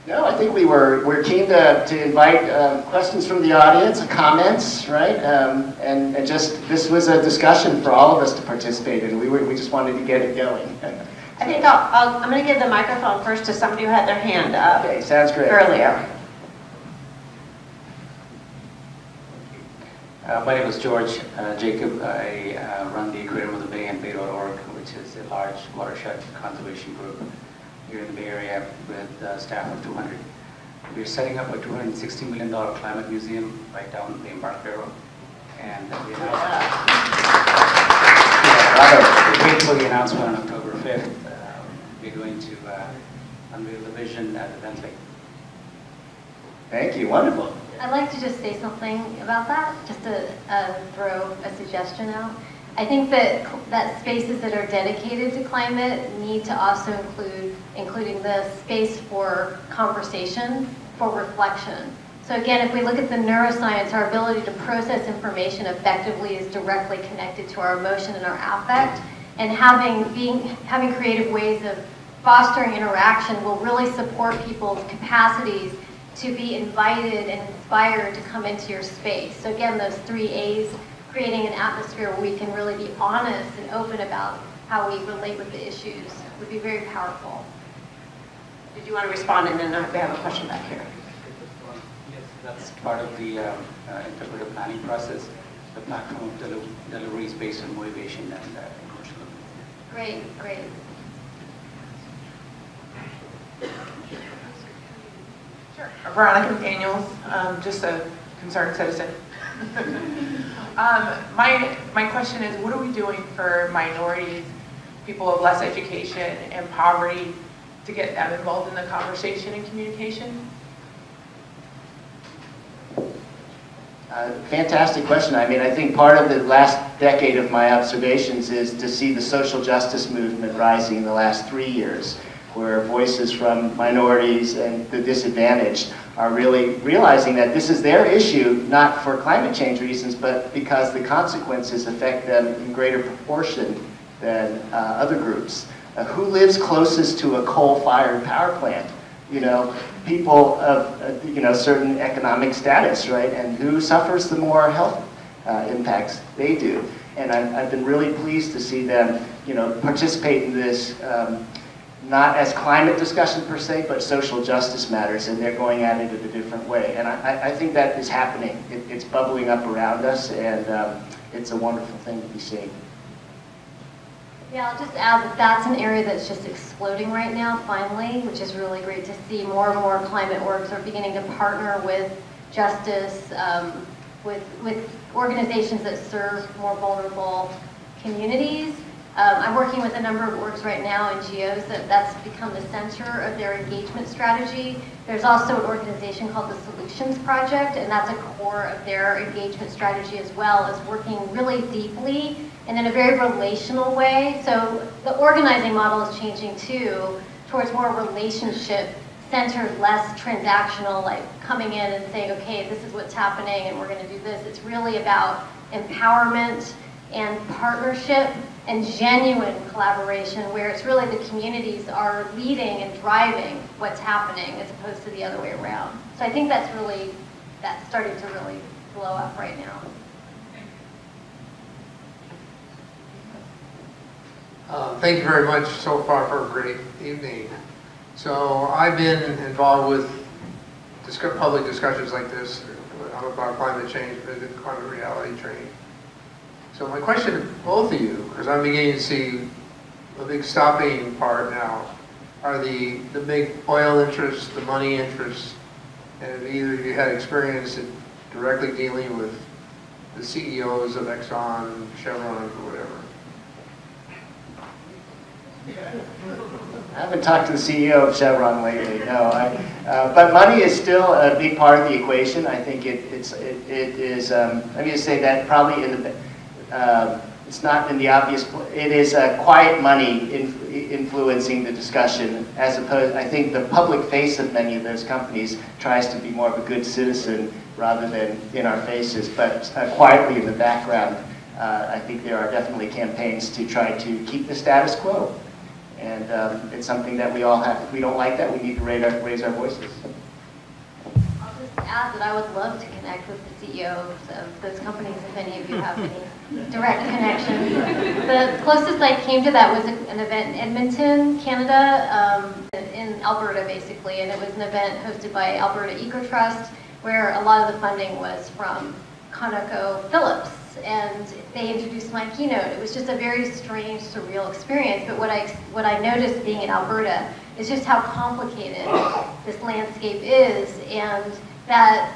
No, I think we're keen to invite questions from the audience, comments, right? And just, this was a discussion for all of us to participate in. We just wanted to get it going. I think I'm going to give the microphone first to somebody who had their hand up. Okay, sounds great. Earlier. My name is George Jacob. I run the Aquarium of the Bay and Bay.org, which is a large watershed conservation group here in the Bay Area with a staff of 200. We're setting up a $260 million climate museum right down the Embarcadero. And we wait for the announcement on October 5th. We're going to unveil the vision at events like. Thank you, wonderful. I'd like to just say something about that, just to throw a suggestion out. I think that spaces that are dedicated to climate need to also including the space for conversation, for reflection. So again, if we look at the neuroscience, our ability to process information effectively is directly connected to our emotion and our affect. And having creative ways of fostering interaction will really support people's capacities to be invited and inspired to come into your space. So again, those 3 A's, creating an atmosphere where we can really be honest and open about how we relate with the issues would be very powerful. Did you want to respond? And then we have a question back here. Yes, that's part of the interpretive planning process. The platform of delivery is based on motivation and emotional. Great, great. Sure. Veronica McDaniels, just a concerned citizen. My question is, what are we doing for minorities, people of less education and poverty, to get them involved in the conversation and communication? Fantastic question. I mean, I think part of the last decade of my observations is to see the social justice movement rising in the last 3 years, where voices from minorities and the disadvantaged are really realizing that this is their issue, not for climate change reasons, but because the consequences affect them in greater proportion than other groups. Who lives closest to a coal-fired power plant? People of certain economic status, right? And who suffers the more health impacts they do. And I've been really pleased to see them, participate in this, not as climate discussion per se, but social justice matters, and they're going at it in a different way. And I think that is happening. It's bubbling up around us, and it's a wonderful thing to be seeing. Yeah, I'll just add that that's an area that's just exploding right now, finally, which is really great to see. More and more climate orgs are beginning to partner with justice, with organizations that serve more vulnerable communities. I'm working with a number of orgs right now, NGOs, that's become the center of their engagement strategy. There's also an organization called the Solutions Project, and that's a core of their engagement strategy as well, as working really deeply and in a very relational way. So the organizing model is changing too, towards more relationship-centered, less transactional, like coming in and saying, okay, this is what's happening and we're going to do this. It's really about empowerment and partnership and genuine collaboration, where it's really the communities are leading and driving what's happening as opposed to the other way around. So I think that's starting to really blow up right now. Thank you very much so far for a great evening. So I've been involved with public discussions like this about climate change, the climate reality training. So my question to both of you, because I'm beginning to see a big stopping part now, are the big oil interests, the money interests, and have either of you had experience in directly dealing with the CEOs of Exxon, Chevron, or whatever? I haven't talked to the CEO of Chevron lately, no. But money is still a big part of the equation. I think it is, let me just say that probably in the, it's not in the obvious, it is quiet money influencing the discussion, as opposed, I think the public face of many of those companies tries to be more of a good citizen rather than in our faces, but quietly in the background, I think there are definitely campaigns to try to keep the status quo. And it's something that we all have. If we don't like that, we need to raise our voices. I'll just add that I would love to connect with the CEOs of those companies if any of you have any direct connections. The closest I came to that was an event in Edmonton, Canada, in Alberta basically, and it was an event hosted by Alberta Eco Trust, where a lot of the funding was from ConocoPhillips, and they introduced my keynote. It was just a very strange, surreal experience, but what I noticed being in Alberta is just how complicated this landscape is, and that,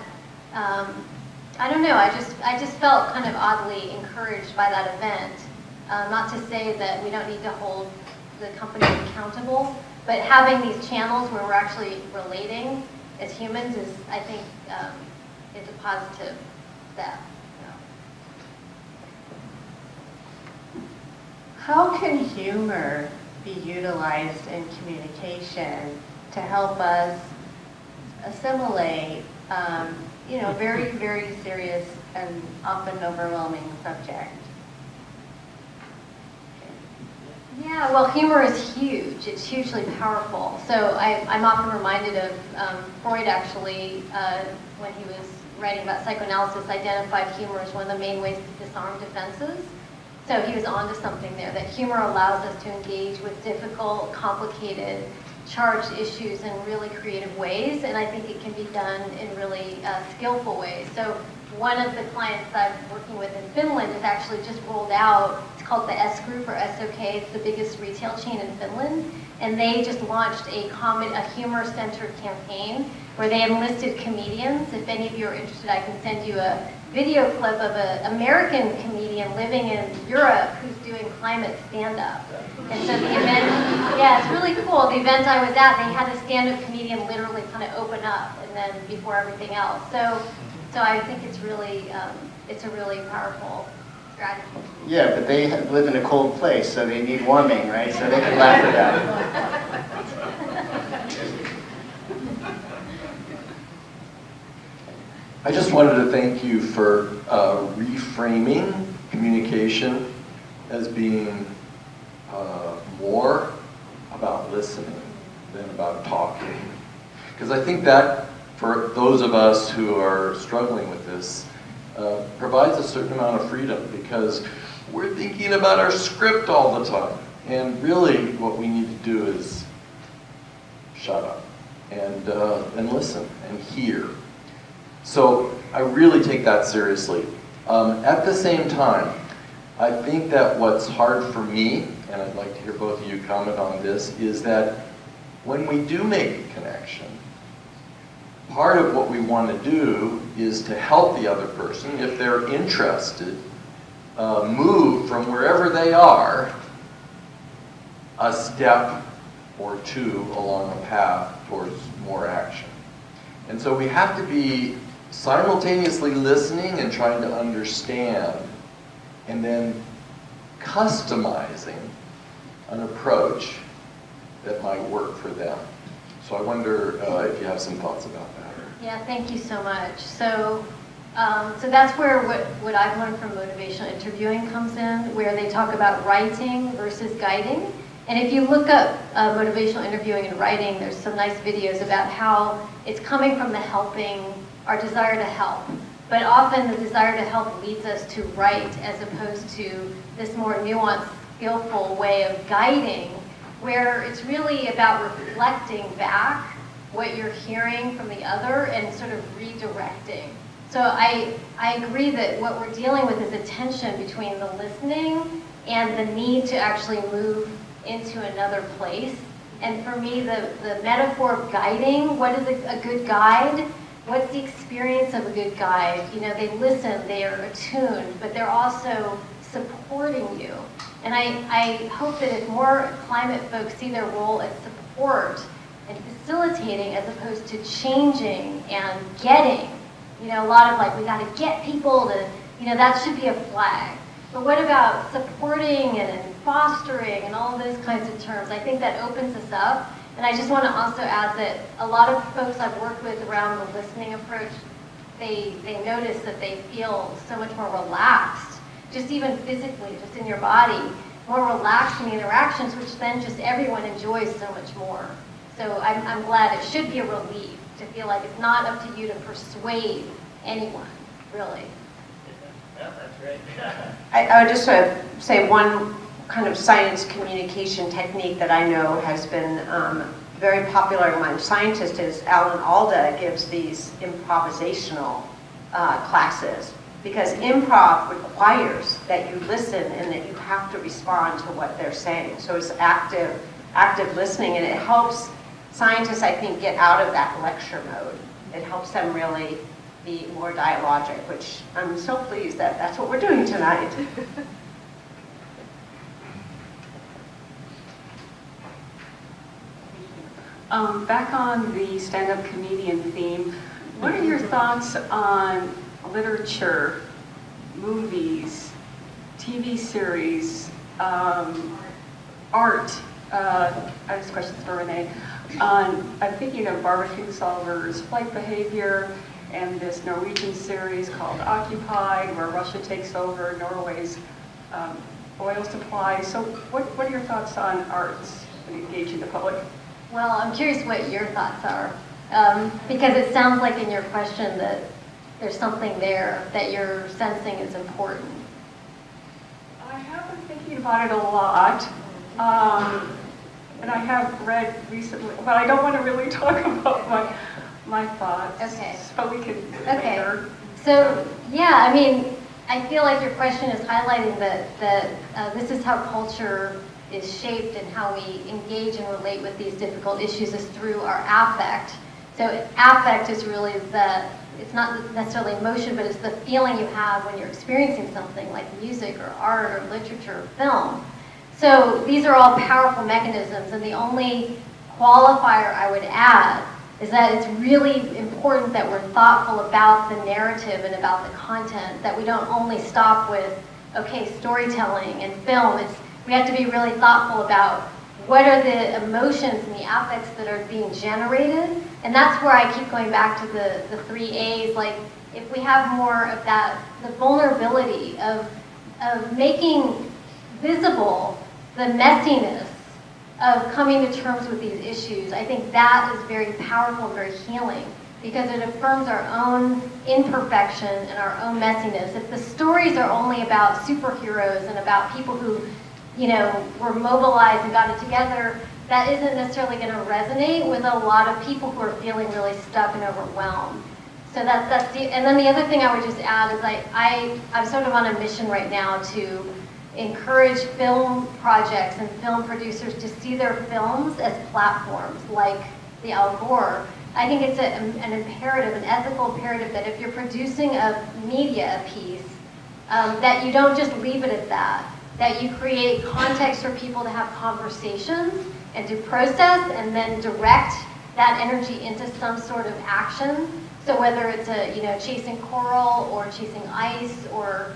I don't know, I just felt kind of oddly encouraged by that event. Not to say that we don't need to hold the companies accountable, but having these channels where we're actually relating as humans is, I think, is a positive step. How can humor be utilized in communication to help us assimilate, very, very serious and often overwhelming subject? Yeah, well, humor is huge. It's hugely powerful. So I'm often reminded of Freud, actually, when he was writing about psychoanalysis, identified humor as one of the main ways to disarm defenses. So he was onto something there, that humor allows us to engage with difficult, complicated, charged issues in really creative ways, and I think it can be done in really skillful ways. So one of the clients that I'm working with in Finland has actually just rolled out, it's called the S Group or SOK, it's the biggest retail chain in Finland, and they just launched a humor-centered campaign where they enlisted comedians. If any of you are interested, I can send you a video clip of an American comedian living in Europe who's doing climate stand-up. And so the event, yeah, it's really cool. The event I was at, they had a stand-up comedian literally kind of open up and then before everything else. So I think it's really, it's a really powerful strategy. Yeah, but they live in a cold place, so they need warming, right? So they can laugh about it. I just wanted to thank you for reframing communication as being more about listening than about talking. Because I think that, for those of us who are struggling with this, provides a certain amount of freedom, because we're thinking about our script all the time. And really what we need to do is shut up and listen and hear. So I really take that seriously. At the same time, I think that what's hard for me, and I'd like to hear both of you comment on this, is that when we do make a connection, part of what we want to do is to help the other person, if they're interested, move from wherever they are a step or two along a path towards more action. And so we have to be simultaneously listening and trying to understand, and then customizing an approach that might work for them. So I wonder if you have some thoughts about that. Yeah, thank you so much. So that's where what I've learned from motivational interviewing comes in, where they talk about writing versus guiding. And if you look up motivational interviewing and writing, there's some nice videos about how it's coming from the helping, our desire to help. But often the desire to help leads us to write as opposed to this more nuanced, skillful way of guiding, where it's really about reflecting back what you're hearing from the other and sort of redirecting. So I agree that what we're dealing with is a tension between the listening and the need to actually move into another place. And for me, the metaphor of guiding, what is a good guide? What's the experience of a good guide? You know, they listen, they are attuned, but they're also supporting you. And I hope that if more climate folks see their role as support and facilitating as opposed to changing and getting, you know, a lot of like, we got to get people to, you know, that should be a flag. But what about supporting and fostering and all those kinds of terms? I think that opens us up. And I just want to also add that a lot of folks I've worked with around the listening approach, they notice that they feel so much more relaxed, just even physically, just in your body, more relaxed in the interactions, which then just everyone enjoys so much more. So I'm glad. It should be a relief to feel like it's not up to you to persuade anyone, really. Yeah, that's great. I would just say one kind of science communication technique that I know has been very popular among scientists is Alan Alda gives these improvisational classes, because improv requires that you listen and that you have to respond to what they're saying. So it's active listening, and it helps scientists, I think, get out of that lecture mode. It helps them really be more dialogic, which I'm so pleased that that's what we're doing tonight. Back on the stand-up comedian theme, what are your thoughts on literature, movies, TV series, art? This question's for Renee. I'm thinking of Barbara Kingsolver's Flight Behavior and this Norwegian series called Occupied, where Russia takes over Norway's oil supply. So what are your thoughts on arts and engaging the public? Well, I'm curious what your thoughts are, because it sounds like in your question that there's something there that you're sensing is important. I have been thinking about it a lot, and I have read recently, but I don't want to really talk about my thoughts. Okay. So we can later. So, yeah, I mean, I feel like your question is highlighting that this is how culture is shaped, and how we engage and relate with these difficult issues is through our affect. So affect is really it's not necessarily emotion, but it's the feeling you have when you're experiencing something like music or art or literature or film. So these are all powerful mechanisms, and the only qualifier I would add is that it's really important that we're thoughtful about the narrative and about the content, that we don't only stop with, okay, storytelling and film. We have to be really thoughtful about what are the emotions and the affects that are being generated. And that's where I keep going back to the 3 A's. Like, if we have more of that, the vulnerability of making visible the messiness of coming to terms with these issues, I think that is very powerful and very healing, because it affirms our own imperfection and our own messiness. If the stories are only about superheroes and about people who, you know, were mobilized and got it together, that isn't necessarily going to resonate with a lot of people who are feeling really stuck and overwhelmed. So and then the other thing I would just add is I'm sort of on a mission right now to encourage film projects and film producers to see their films as platforms, like the Al Gore. I think it's an imperative, an ethical imperative, that if you're producing a media piece, that you don't just leave it at that you create context for people to have conversations and to process and then direct that energy into some sort of action. So whether it's chasing coral or chasing ice or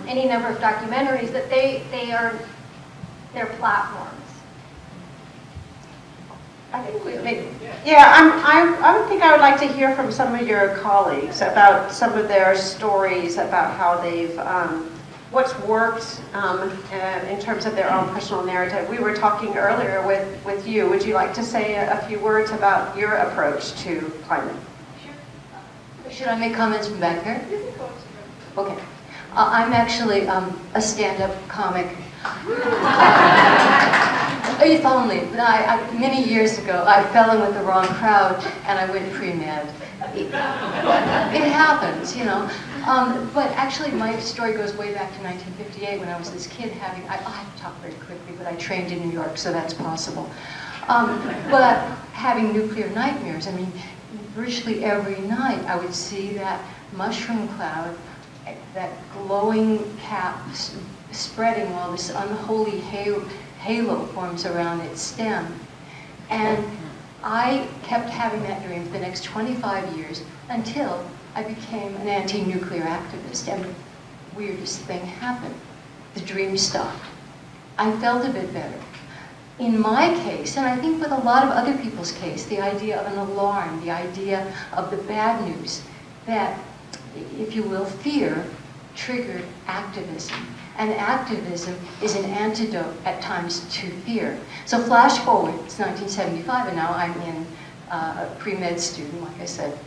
any number of documentaries, that they're platforms. I think we make, I would think I would like to hear from some of your colleagues about some of their stories about how they've, what's worked in terms of their own personal narrative. We were talking earlier with you. Would you like to say a few words about your approach to climate? Sure. Should I make comments from back here? Okay. I'm actually a stand-up comic. If only. Many years ago, I fell in with the wrong crowd, and I went pre-med. It happens, you know. But actually, my story goes way back to 1958 when I was this kid having, I have to talk very quickly, but I trained in New York, so that's possible. But having nuclear nightmares, I mean, virtually every night I would see that mushroom cloud that glowing cap spreading while this unholy halo forms around its stem. And I kept having that dream for the next 25 years until I became an anti-nuclear activist, and the weirdest thing happened. The dream stopped. I felt a bit better. In my case, and I think with a lot of other people's case, the idea of an alarm, the idea of the bad news, that, if you will, fear triggered activism. And activism is an antidote at times to fear. So flash forward, it's 1975, and now I'm in a pre-med student, like I said,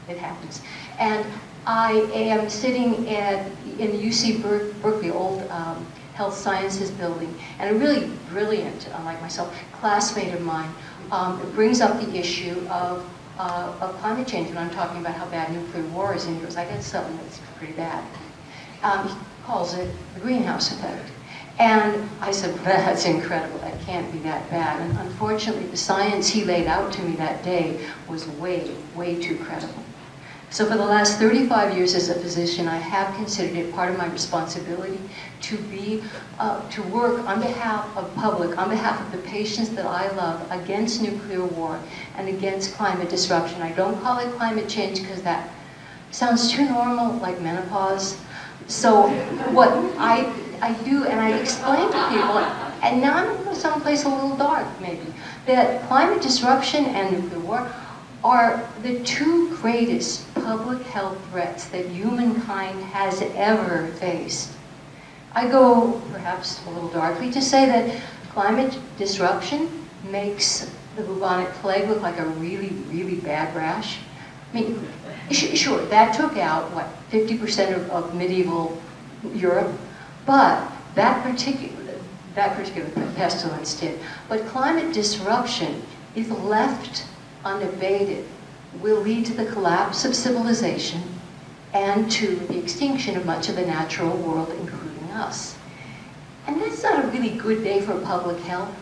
it happens. And I am sitting in the UC Berkeley old health sciences building, and a really brilliant, unlike myself, classmate of mine brings up the issue of climate change, and I'm talking about how bad nuclear war is, and he goes, I got something that's pretty bad. He calls it the greenhouse effect. And I said, that's incredible, that can't be that bad. And unfortunately, the science he laid out to me that day was way, way too credible. So for the last 35 years as a physician, I have considered it part of my responsibility to work on behalf of public, on behalf of the patients that I love, against nuclear war and against climate disruption. I don't call it climate change because that sounds too normal, like menopause. So what I do, and I explain to people, and now I'm going to someplace a little dark maybe, that climate disruption and nuclear war are the two greatest public health threats that humankind has ever faced. I go, perhaps a little darkly, to say that climate disruption makes the bubonic plague look like a really, really bad rash. I mean, sure, that took out, what, 50% of medieval Europe, but that particular pestilence did. But climate disruption, if left unabated, will lead to the collapse of civilization and to the extinction of much of the natural world, including us. And that's not a really good day for public health.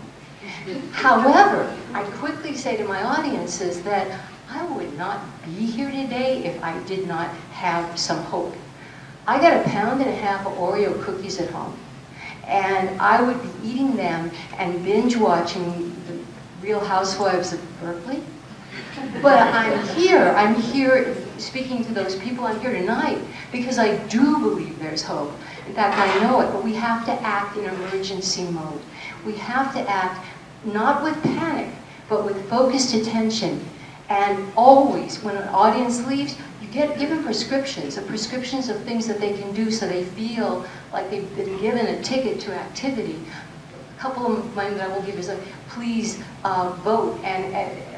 However, I quickly say to my audiences that I would not be here today if I did not have some hope. I got 1.5 pounds of Oreo cookies at home, and I would be eating them and binge watching the Real Housewives of Berkeley. But I'm here speaking to those people. I'm here tonight because I do believe there's hope. In fact, I know it, but we have to act in emergency mode. We have to act not with panic, but with focused attention. And always, when an audience leaves, you get given prescriptions of things that they can do so they feel like they've been given a ticket to activity. A couple of mine that I will give is like, please vote and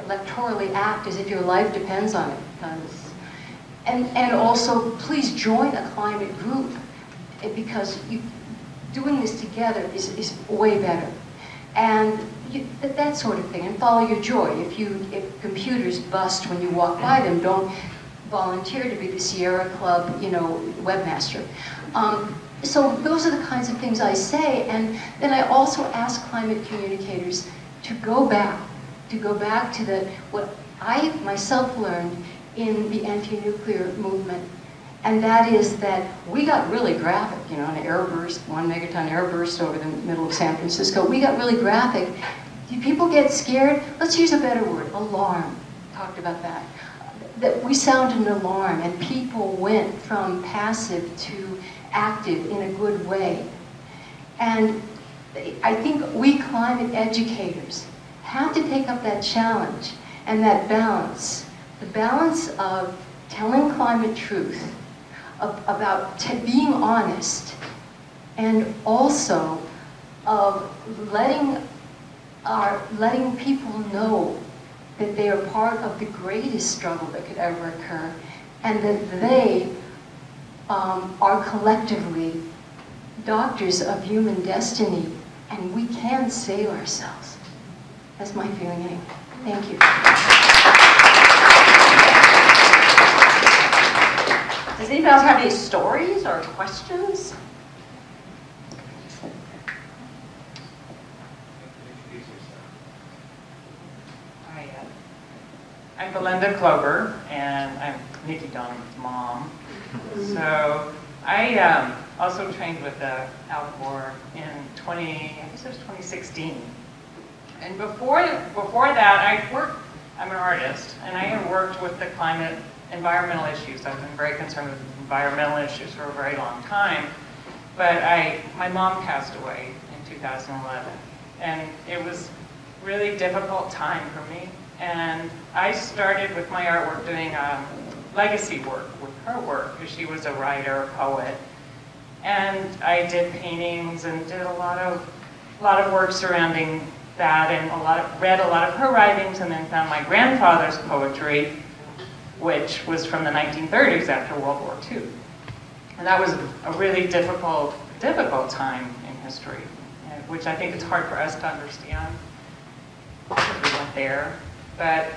electorally act as if your life depends on it. And also, please join a climate group, because doing this together is way better. And that sort of thing, and follow your joy. If computers bust when you walk by them, don't volunteer to be the Sierra Club, webmaster. So those are the kinds of things I say, and then I also ask climate communicators to go back to what I myself learned in the anti-nuclear movement, and that is that we got really graphic, an airburst, 1 megaton airburst over the middle of San Francisco. We got really graphic. Do people get scared? Let's use a better word, alarm. Talked about that. That we sounded an alarm, and people went from passive to active in a good way. And I think we climate educators have to take up that challenge and that balance. The balance of telling climate truth, about being honest, and also of letting people know that they are part of the greatest struggle that could ever occur, and that they are collectively doctors of human destiny, and we can save ourselves. That's my feeling anyway. Thank you. Does anybody else have any stories or questions? I'm Belinda Clover, and I'm Nikki Donovan's mom. So I also trained with Al Gore in I guess it was 2016. And before that, I'm an artist, and I had worked with the environmental issues. I've been very concerned with environmental issues for a very long time. But my mom passed away in 2011, and it was a really difficult time for me. And I started with my artwork doing legacy work with her work, because she was a writer, a poet. And I did paintings and did a lot of work surrounding that, and read a lot of her writings, and then found my grandfather's poetry, which was from the 1930s after World War II. And that was a really difficult time in history, which I think it's hard for us to understand. We weren't there, but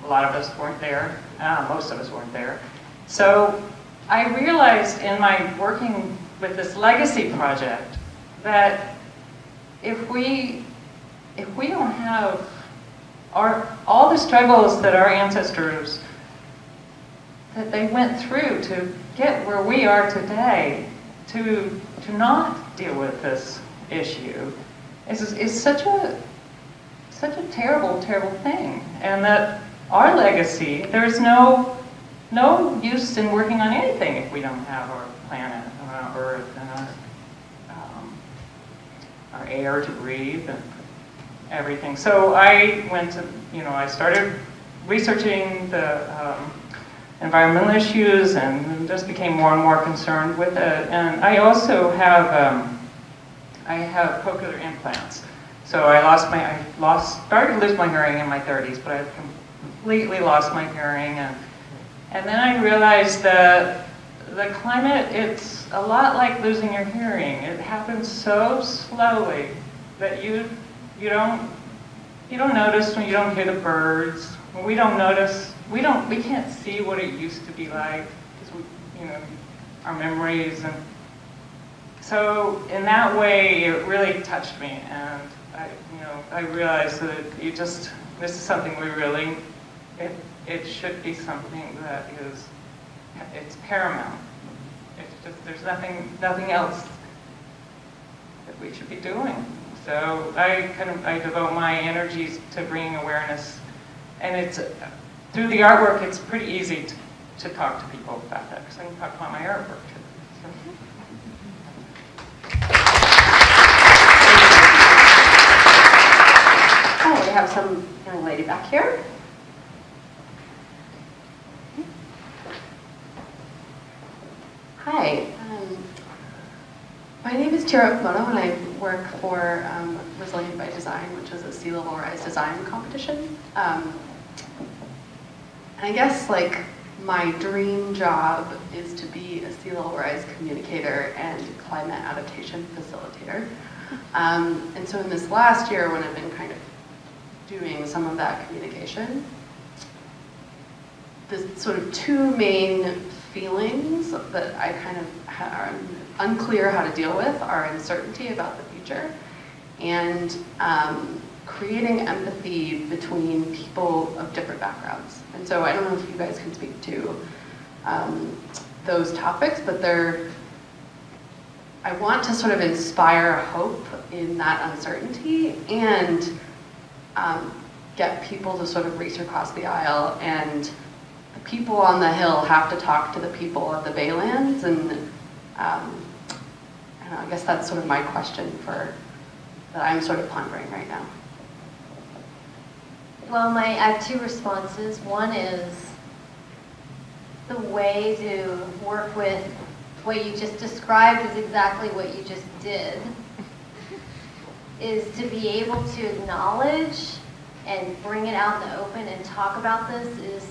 a lot of us weren't there. Most of us weren't there. So I realized in my working with this legacy project that if we don't have all the struggles that our ancestors, that they went through to get where we are today, to not deal with this issue, is such a terrible, terrible thing. And that our legacy, there's no use in working on anything if we don't have our planet and our Earth and our air to breathe and everything. So I went to, I started researching the environmental issues and just became more and more concerned with it. And I also have, cochlear implants. So I started to lose my hearing in my 30s, but I completely lost my hearing. And then I realized that the climate, it's a lot like losing your hearing. It happens so slowly that you don't notice when you don't hear the birds. When we don't notice, we can't see what it used to be like, because our memories. And so in that way, it really touched me, and I realized that this is something we really, it should be something that it's paramount. It's just, there's nothing else that we should be doing. So I devote my energies to bringing awareness, and it's through the artwork. It's pretty easy to talk to people about that, because I can talk about my artwork too. So. Oh, we have some young lady back here. Hi, my name is Tara Komono, and I work for Resilient by Design, which is a sea level rise design competition. And I guess my dream job is to be a sea level rise communicator and climate adaptation facilitator. And so in this last year, when I've been kind of doing some of that communication, the sort of two main feelings that I kind of are unclear how to deal with are uncertainty about the future and creating empathy between people of different backgrounds. And so I don't know if you guys can speak to those topics, but I want to sort of inspire hope in that uncertainty and get people to sort of reach across the aisle, and the people on the Hill have to talk to the people of the Baylands, and I guess that's sort of my question that I'm sort of pondering right now. Well, I have two responses. One is the way to work with what you just described is exactly what you just did, is to be able to acknowledge and bring it out in the open and talk about this is,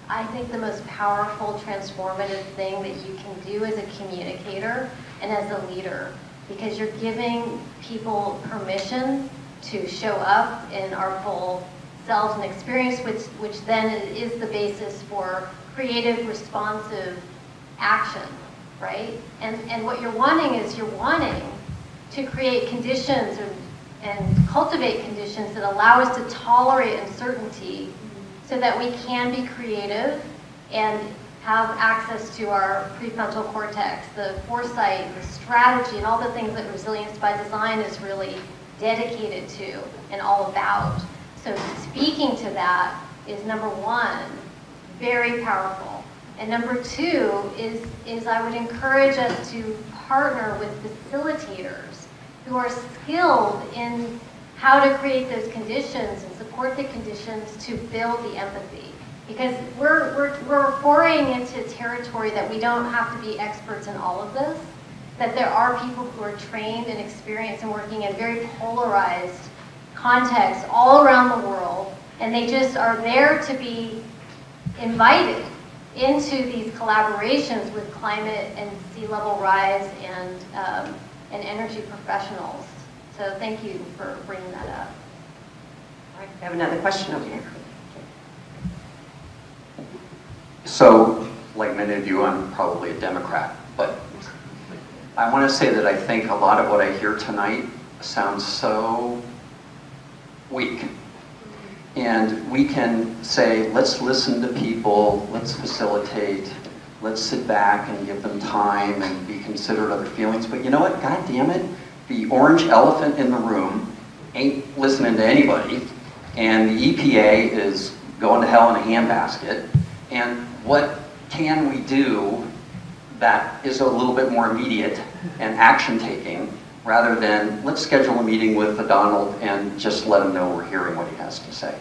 I think, the most powerful, transformative thing that you can do as a communicator and as a leader, because you're giving people permission to show up in our full selves and experience, which then is the basis for creative, responsive action, right? And what you're wanting is to create conditions and cultivate conditions that allow us to tolerate uncertainty so that we can be creative and have access to our prefrontal cortex, the foresight, the strategy, and all the things that resilience by design is really dedicated to and all about. So speaking to that is number one, very powerful. And number two is I would encourage us to partner with facilitators who are skilled in how to create those conditions and support the conditions to build the empathy. Because we're foraying into territory that we don't have to be experts in all of this, that there are people who are trained and experienced and working in very polarized contexts all around the world, and they just are there to be invited into these collaborations with climate and sea level rise and energy professionals. So thank you for bringing that up. I have another question over here. So, like many of you, I'm probably a Democrat, but I want to say that I think a lot of what I hear tonight sounds so weak. And we can say, let's listen to people, let's facilitate, let's sit back and give them time and be considerate of their feelings. But you know what? God damn it, the orange elephant in the room ain't listening to anybody, and the EPA is going to hell in a handbasket. And what can we do that is a little bit more immediate and action-taking, rather than let's schedule a meeting with Donald and just let him know we're hearing what he has to say?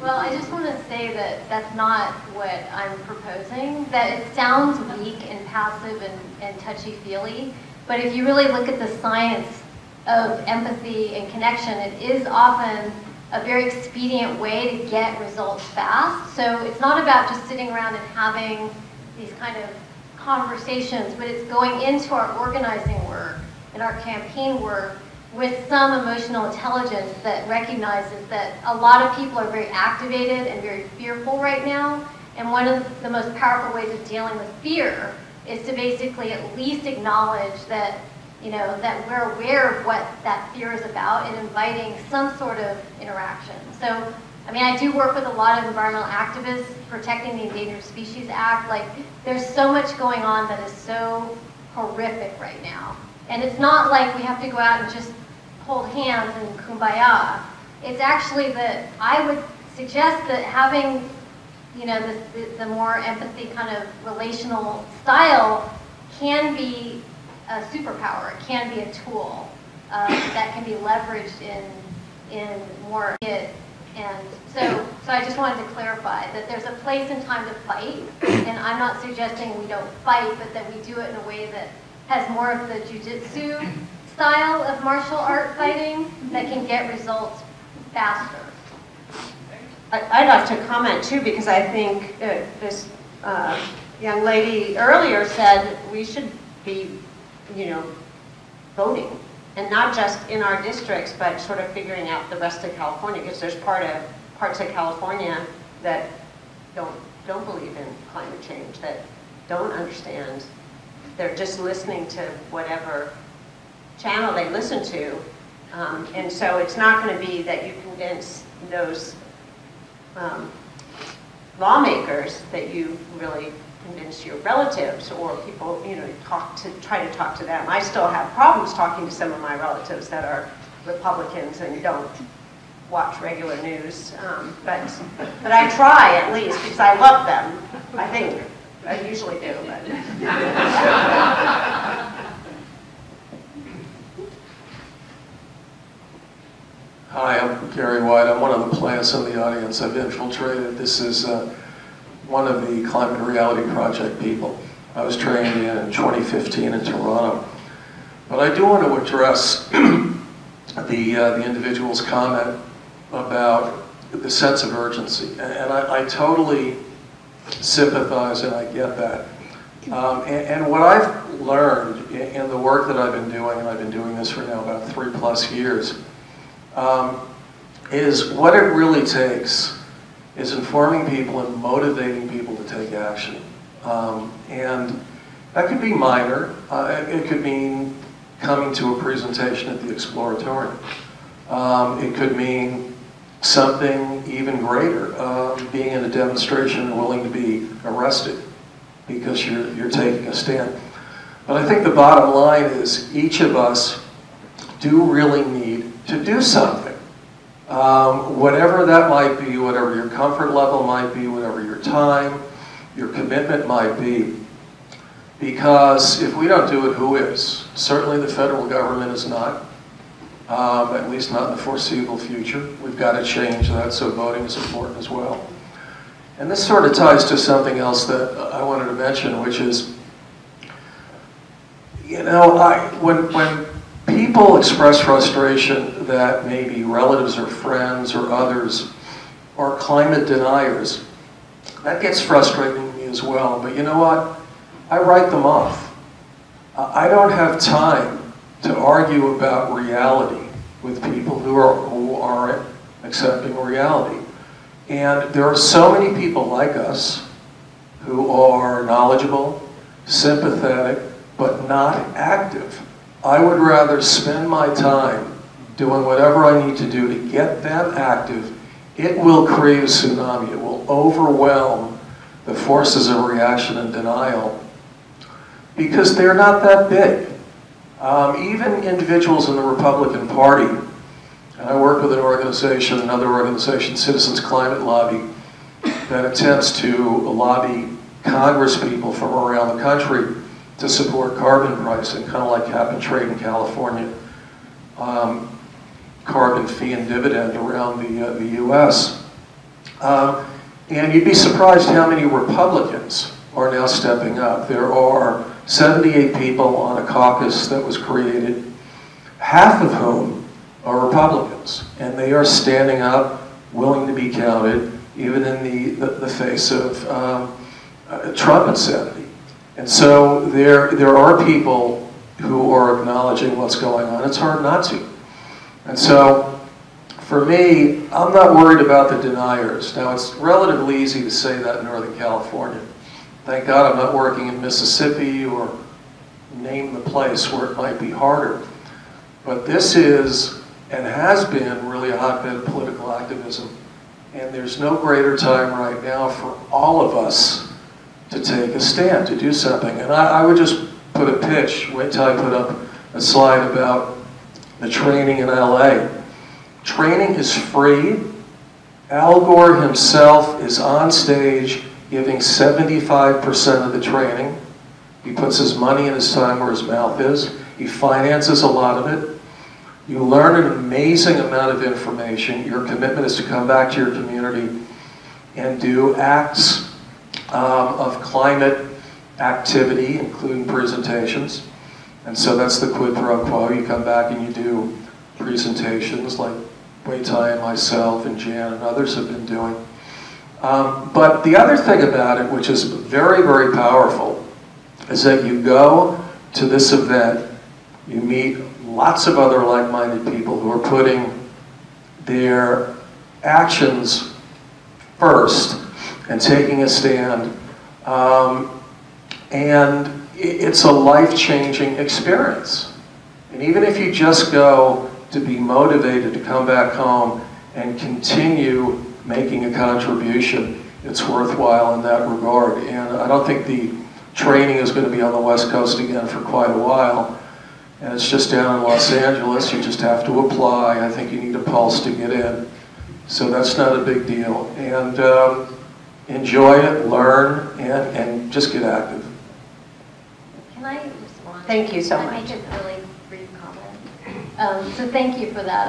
Well, I just want to say that that's not what I'm proposing, that it sounds weak and passive and touchy-feely, but if you really look at the science of empathy and connection, it is often a very expedient way to get results fast. So it's not about just sitting around and having these kind of conversations, but it's going into our organizing work and our campaign work with some emotional intelligence that recognizes that a lot of people are very activated and very fearful right now. And one of the most powerful ways of dealing with fear is to basically at least acknowledge that, you know, that we're aware of what that fear is about and inviting some sort of interaction. So, I mean, I do work with a lot of environmental activists protecting the Endangered Species Act. Like, there's so much going on that is so horrific right now. And it's not like we have to go out and just hold hands and kumbaya. It's actually that I would suggest that having, you know, the more empathy kind of relational style can be a superpower. It can be a tool that can be leveraged in more. And so I just wanted to clarify that there's a place and time to fight, and I'm not suggesting we don't fight, but that we do it in a way that has more of the jiu-jitsu style of martial art fighting that can get results faster. I'd like to comment too, because I think this young lady earlier said we should be, you know, voting, and not just in our districts, but sort of figuring out the rest of California, because there's parts of California that don't believe in climate change, that don't understand. They're just listening to whatever channel they listen to, and so it's not going to be that you convince those lawmakers that you really convince your relatives or people, you know, try to talk to them. I still have problems talking to some of my relatives that are Republicans and don't watch regular news, but I try at least, because I love them. I think I usually do, but. Hi, I'm Gary White. I'm one of the plants in the audience. I've infiltrated. This is one of the Climate Reality Project people. I was trained in 2015 in Toronto. But I do want to address the individual's comment about the sense of urgency. And I totally sympathize and I get that. And what I've learned in the work that I've been doing, and I've been doing this for now about 3+ years, is what it really takes is informing people and motivating people to take action. And that could be minor. It could mean coming to a presentation at the Exploratorium. It could mean something even greater, being in a demonstration and willing to be arrested because you're taking a stand. But I think the bottom line is each of us do really need to do something. Whatever that might be, whatever your comfort level might be, whatever your time, your commitment might be. Because if we don't do it, who is? Certainly the federal government is not, at least not in the foreseeable future. We've got to change that, so voting is important as well. And this sort of ties to something else that I wanted to mention, which is, you know, when people express frustration that maybe relatives or friends or others are climate deniers, that gets frustrating to me as well. But you know what? I write them off. I don't have time to argue about reality with people who aren't accepting reality. And there are so many people like us who are knowledgeable, sympathetic, but not active. I would rather spend my time doing whatever I need to do to get them active. It will create a tsunami. It will overwhelm the forces of reaction and denial because they're not that big. Even individuals in the Republican Party, and I work with an organization, another organization, Citizens Climate Lobby, that attempts to lobby Congress people from around the country to support carbon pricing, kind of like cap and trade in California, carbon fee and dividend around the U.S. And you'd be surprised how many Republicans are now stepping up. There are 78 people on a caucus that was created, half of whom are Republicans, and they are standing up, willing to be counted, even in the face of Trump insanity. And so there are people who are acknowledging what's going on. It's hard not to. And so for me, I'm not worried about the deniers. Now, it's relatively easy to say that in Northern California. Thank God I'm not working in Mississippi or name the place where it might be harder. But this is, and has been, really a hotbed of political activism. And there's no greater time right now for all of us to take a stand, to do something. And I would just put a pitch, wait till I put up a slide about the training in LA. Training is free. Al Gore himself is on stage giving 75% of the training. He puts his money and his time where his mouth is. He finances a lot of it. You learn an amazing amount of information. Your commitment is to come back to your community and do acts of climate activity, including presentations. And so that's the quid pro quo. You come back and you do presentations like Wei Tai and myself and Jan and others have been doing. But the other thing about it, which is very, very powerful, is that you go to this event, you meet lots of other like-minded people who are putting their actions first and taking a stand. And it's a life-changing experience. And even if you just go to be motivated to come back home and continue making a contribution, it's worthwhile in that regard. And I don't think the training is going to be on the West Coast again for quite a while. And it's just down in Los Angeles. You just have to apply. I think you need a pulse to get in. So that's not a big deal. And enjoy it, learn, and just get active. Can I respond? Thank you so Can I much. make a really brief comment? So thank you for that.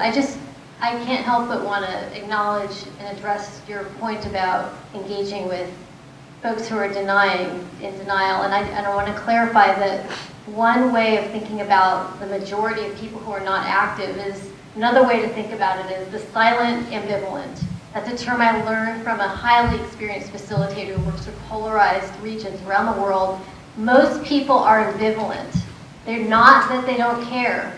I can't help but want to acknowledge and address your point about engaging with folks who are in denial. And I want to clarify that one way of thinking about the majority of people who are not active is, another way to think about it is the silent ambivalent. That's a term I learned from a highly experienced facilitator who works with polarized regions around the world. Most people are ambivalent. They're not that they don't care.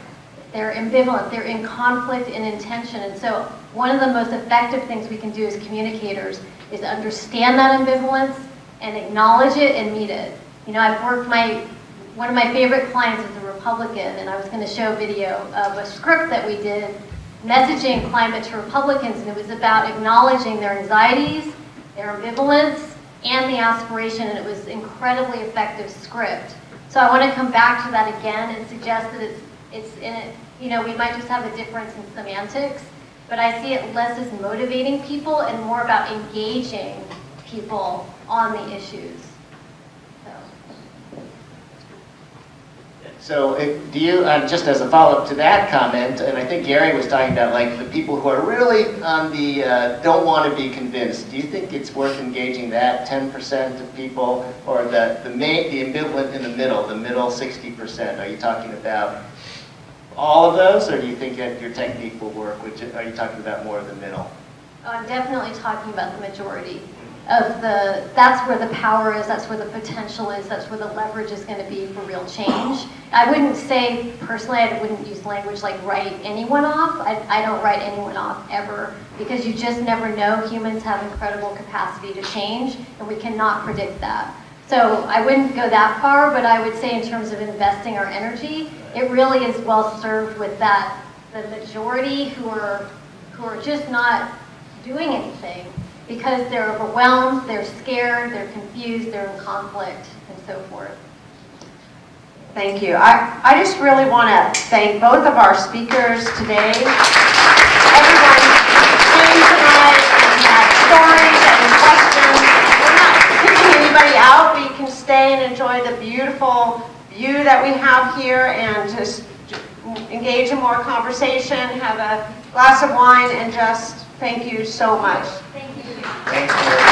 They're ambivalent. They're in conflict and in tension. And so one of the most effective things we can do as communicators is understand that ambivalence and acknowledge it and meet it. You know, one of my favorite clients is a Republican, and I was going to show a video of a script that we did messaging climate to Republicans, and it was about acknowledging their anxieties, their ambivalence, and the aspiration, and it was incredibly effective script. So I want to come back to that again and suggest that it's in it, you know, we might just have a difference in semantics, but I see it less as motivating people and more about engaging people on the issues. So do you, just as a follow-up to that comment, and I think Gary was talking about like the people who are really on the, don't want to be convinced, do you think it's worth engaging that 10% of people, or the ambivalent in the middle 60%? Are you talking about all of those, or do you think that your technique will work? Are you talking about more of the middle? I'm definitely talking about the majority of that's where the power is, that's where the potential is, that's where the leverage is going to be for real change. I wouldn't say, personally, I wouldn't use language like write anyone off. I don't write anyone off ever, because you just never know. Humans have incredible capacity to change, and we cannot predict that. So I wouldn't go that far, but I would say in terms of investing our energy, it really is well served with that, the majority who are just not doing anything, because they're overwhelmed, they're scared, they're confused, they're in conflict, and so forth. Thank you. I just really want to thank both of our speakers today. Everyone came tonight and had stories and questions. We're not kicking anybody out, but you can stay and enjoy the beautiful view that we have here and just engage in more conversation, have a glass of wine, and just thank you so much. Thank you. Thanks, Gary.